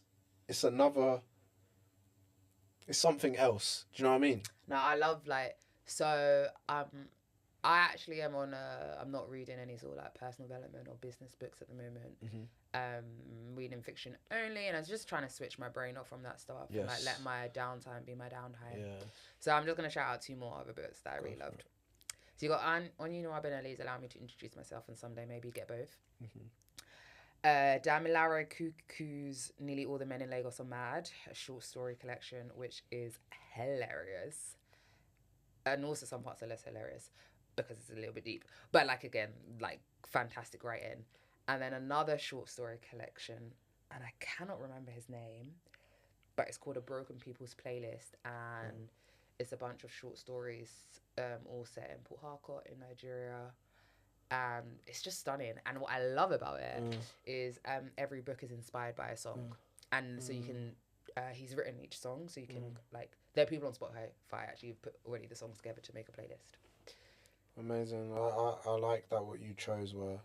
Speaker 2: another. It's something else. Do you know what I mean?
Speaker 1: No, I love so I actually am on I'm not reading any sort of like personal development or business books at the moment. Reading fiction only, and I was just trying to switch my brain off from that stuff and like let my downtime be my downtime. Yeah. So I'm just gonna shout out 2 more other books that I really loved. So you got Ifeyinwa Frederick's Allow Me to Introduce Myself, and Someday Maybe get both. Damilare Kuku's Nearly All the Men in Lagos Are Mad, a short story collection which is hilarious, and also some parts are less hilarious because it's a little bit deep, but like again, like fantastic writing. And then another short story collection, and I cannot remember his name, but it's called A Broken People's Playlist, and it's a bunch of short stories all set in Port Harcourt in Nigeria. It's just stunning. And what I love about it is every book is inspired by a song, and so you can. He's written each song, so you can like. There are people on Spotify actually put already the songs together to make a playlist.
Speaker 2: Amazing. I like that what you chose were.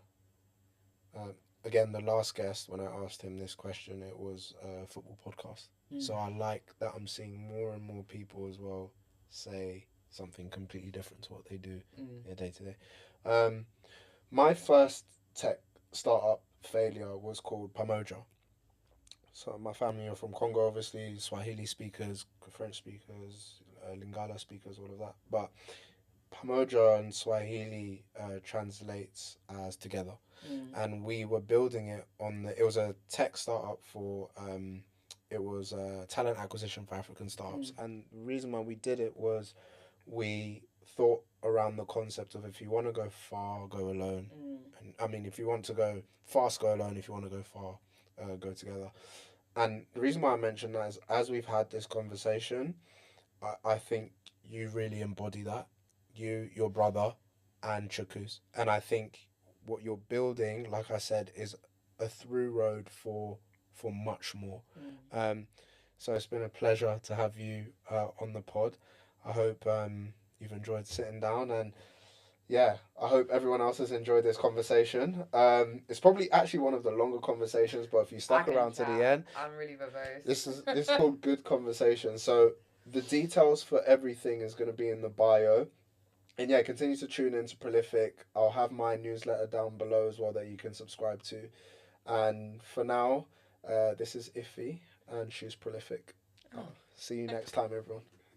Speaker 2: Again, the last guest, when I asked him this question, it was a football podcast. So I like that I'm seeing more and more people as well say something completely different to what they do day to day. My first tech startup failure was called Pamoja. So my family are from Congo, obviously, Swahili speakers, French speakers, Lingala speakers, all of that. But Pamoja and Swahili translates as together. And we were building it it was a tech startup for, it was talent acquisition for African startups. And the reason why we did it was we thought around the concept of if you want to go far, go alone. And I mean, if you want to go fast, go alone. If you want to go far, go together. And the reason why I mention that is as we've had this conversation, I think you really embody that. You, your brother, and Chuku's. And I think what you're building, like I said, is a through road for much more. So it's been a pleasure to have you on the pod. I hope you've enjoyed sitting down, and yeah, I hope everyone else has enjoyed this conversation. It's probably actually one of the longer conversations, but if you stuck around to the end,
Speaker 1: I'm really verbose.
Speaker 2: This is called Good Conversation. So the details for everything is going to be in the bio. And yeah, continue to tune into Prolific. I'll have my newsletter down below as well that you can subscribe to. And for now, this is Ifey, and she's Prolific. See you next time, everyone.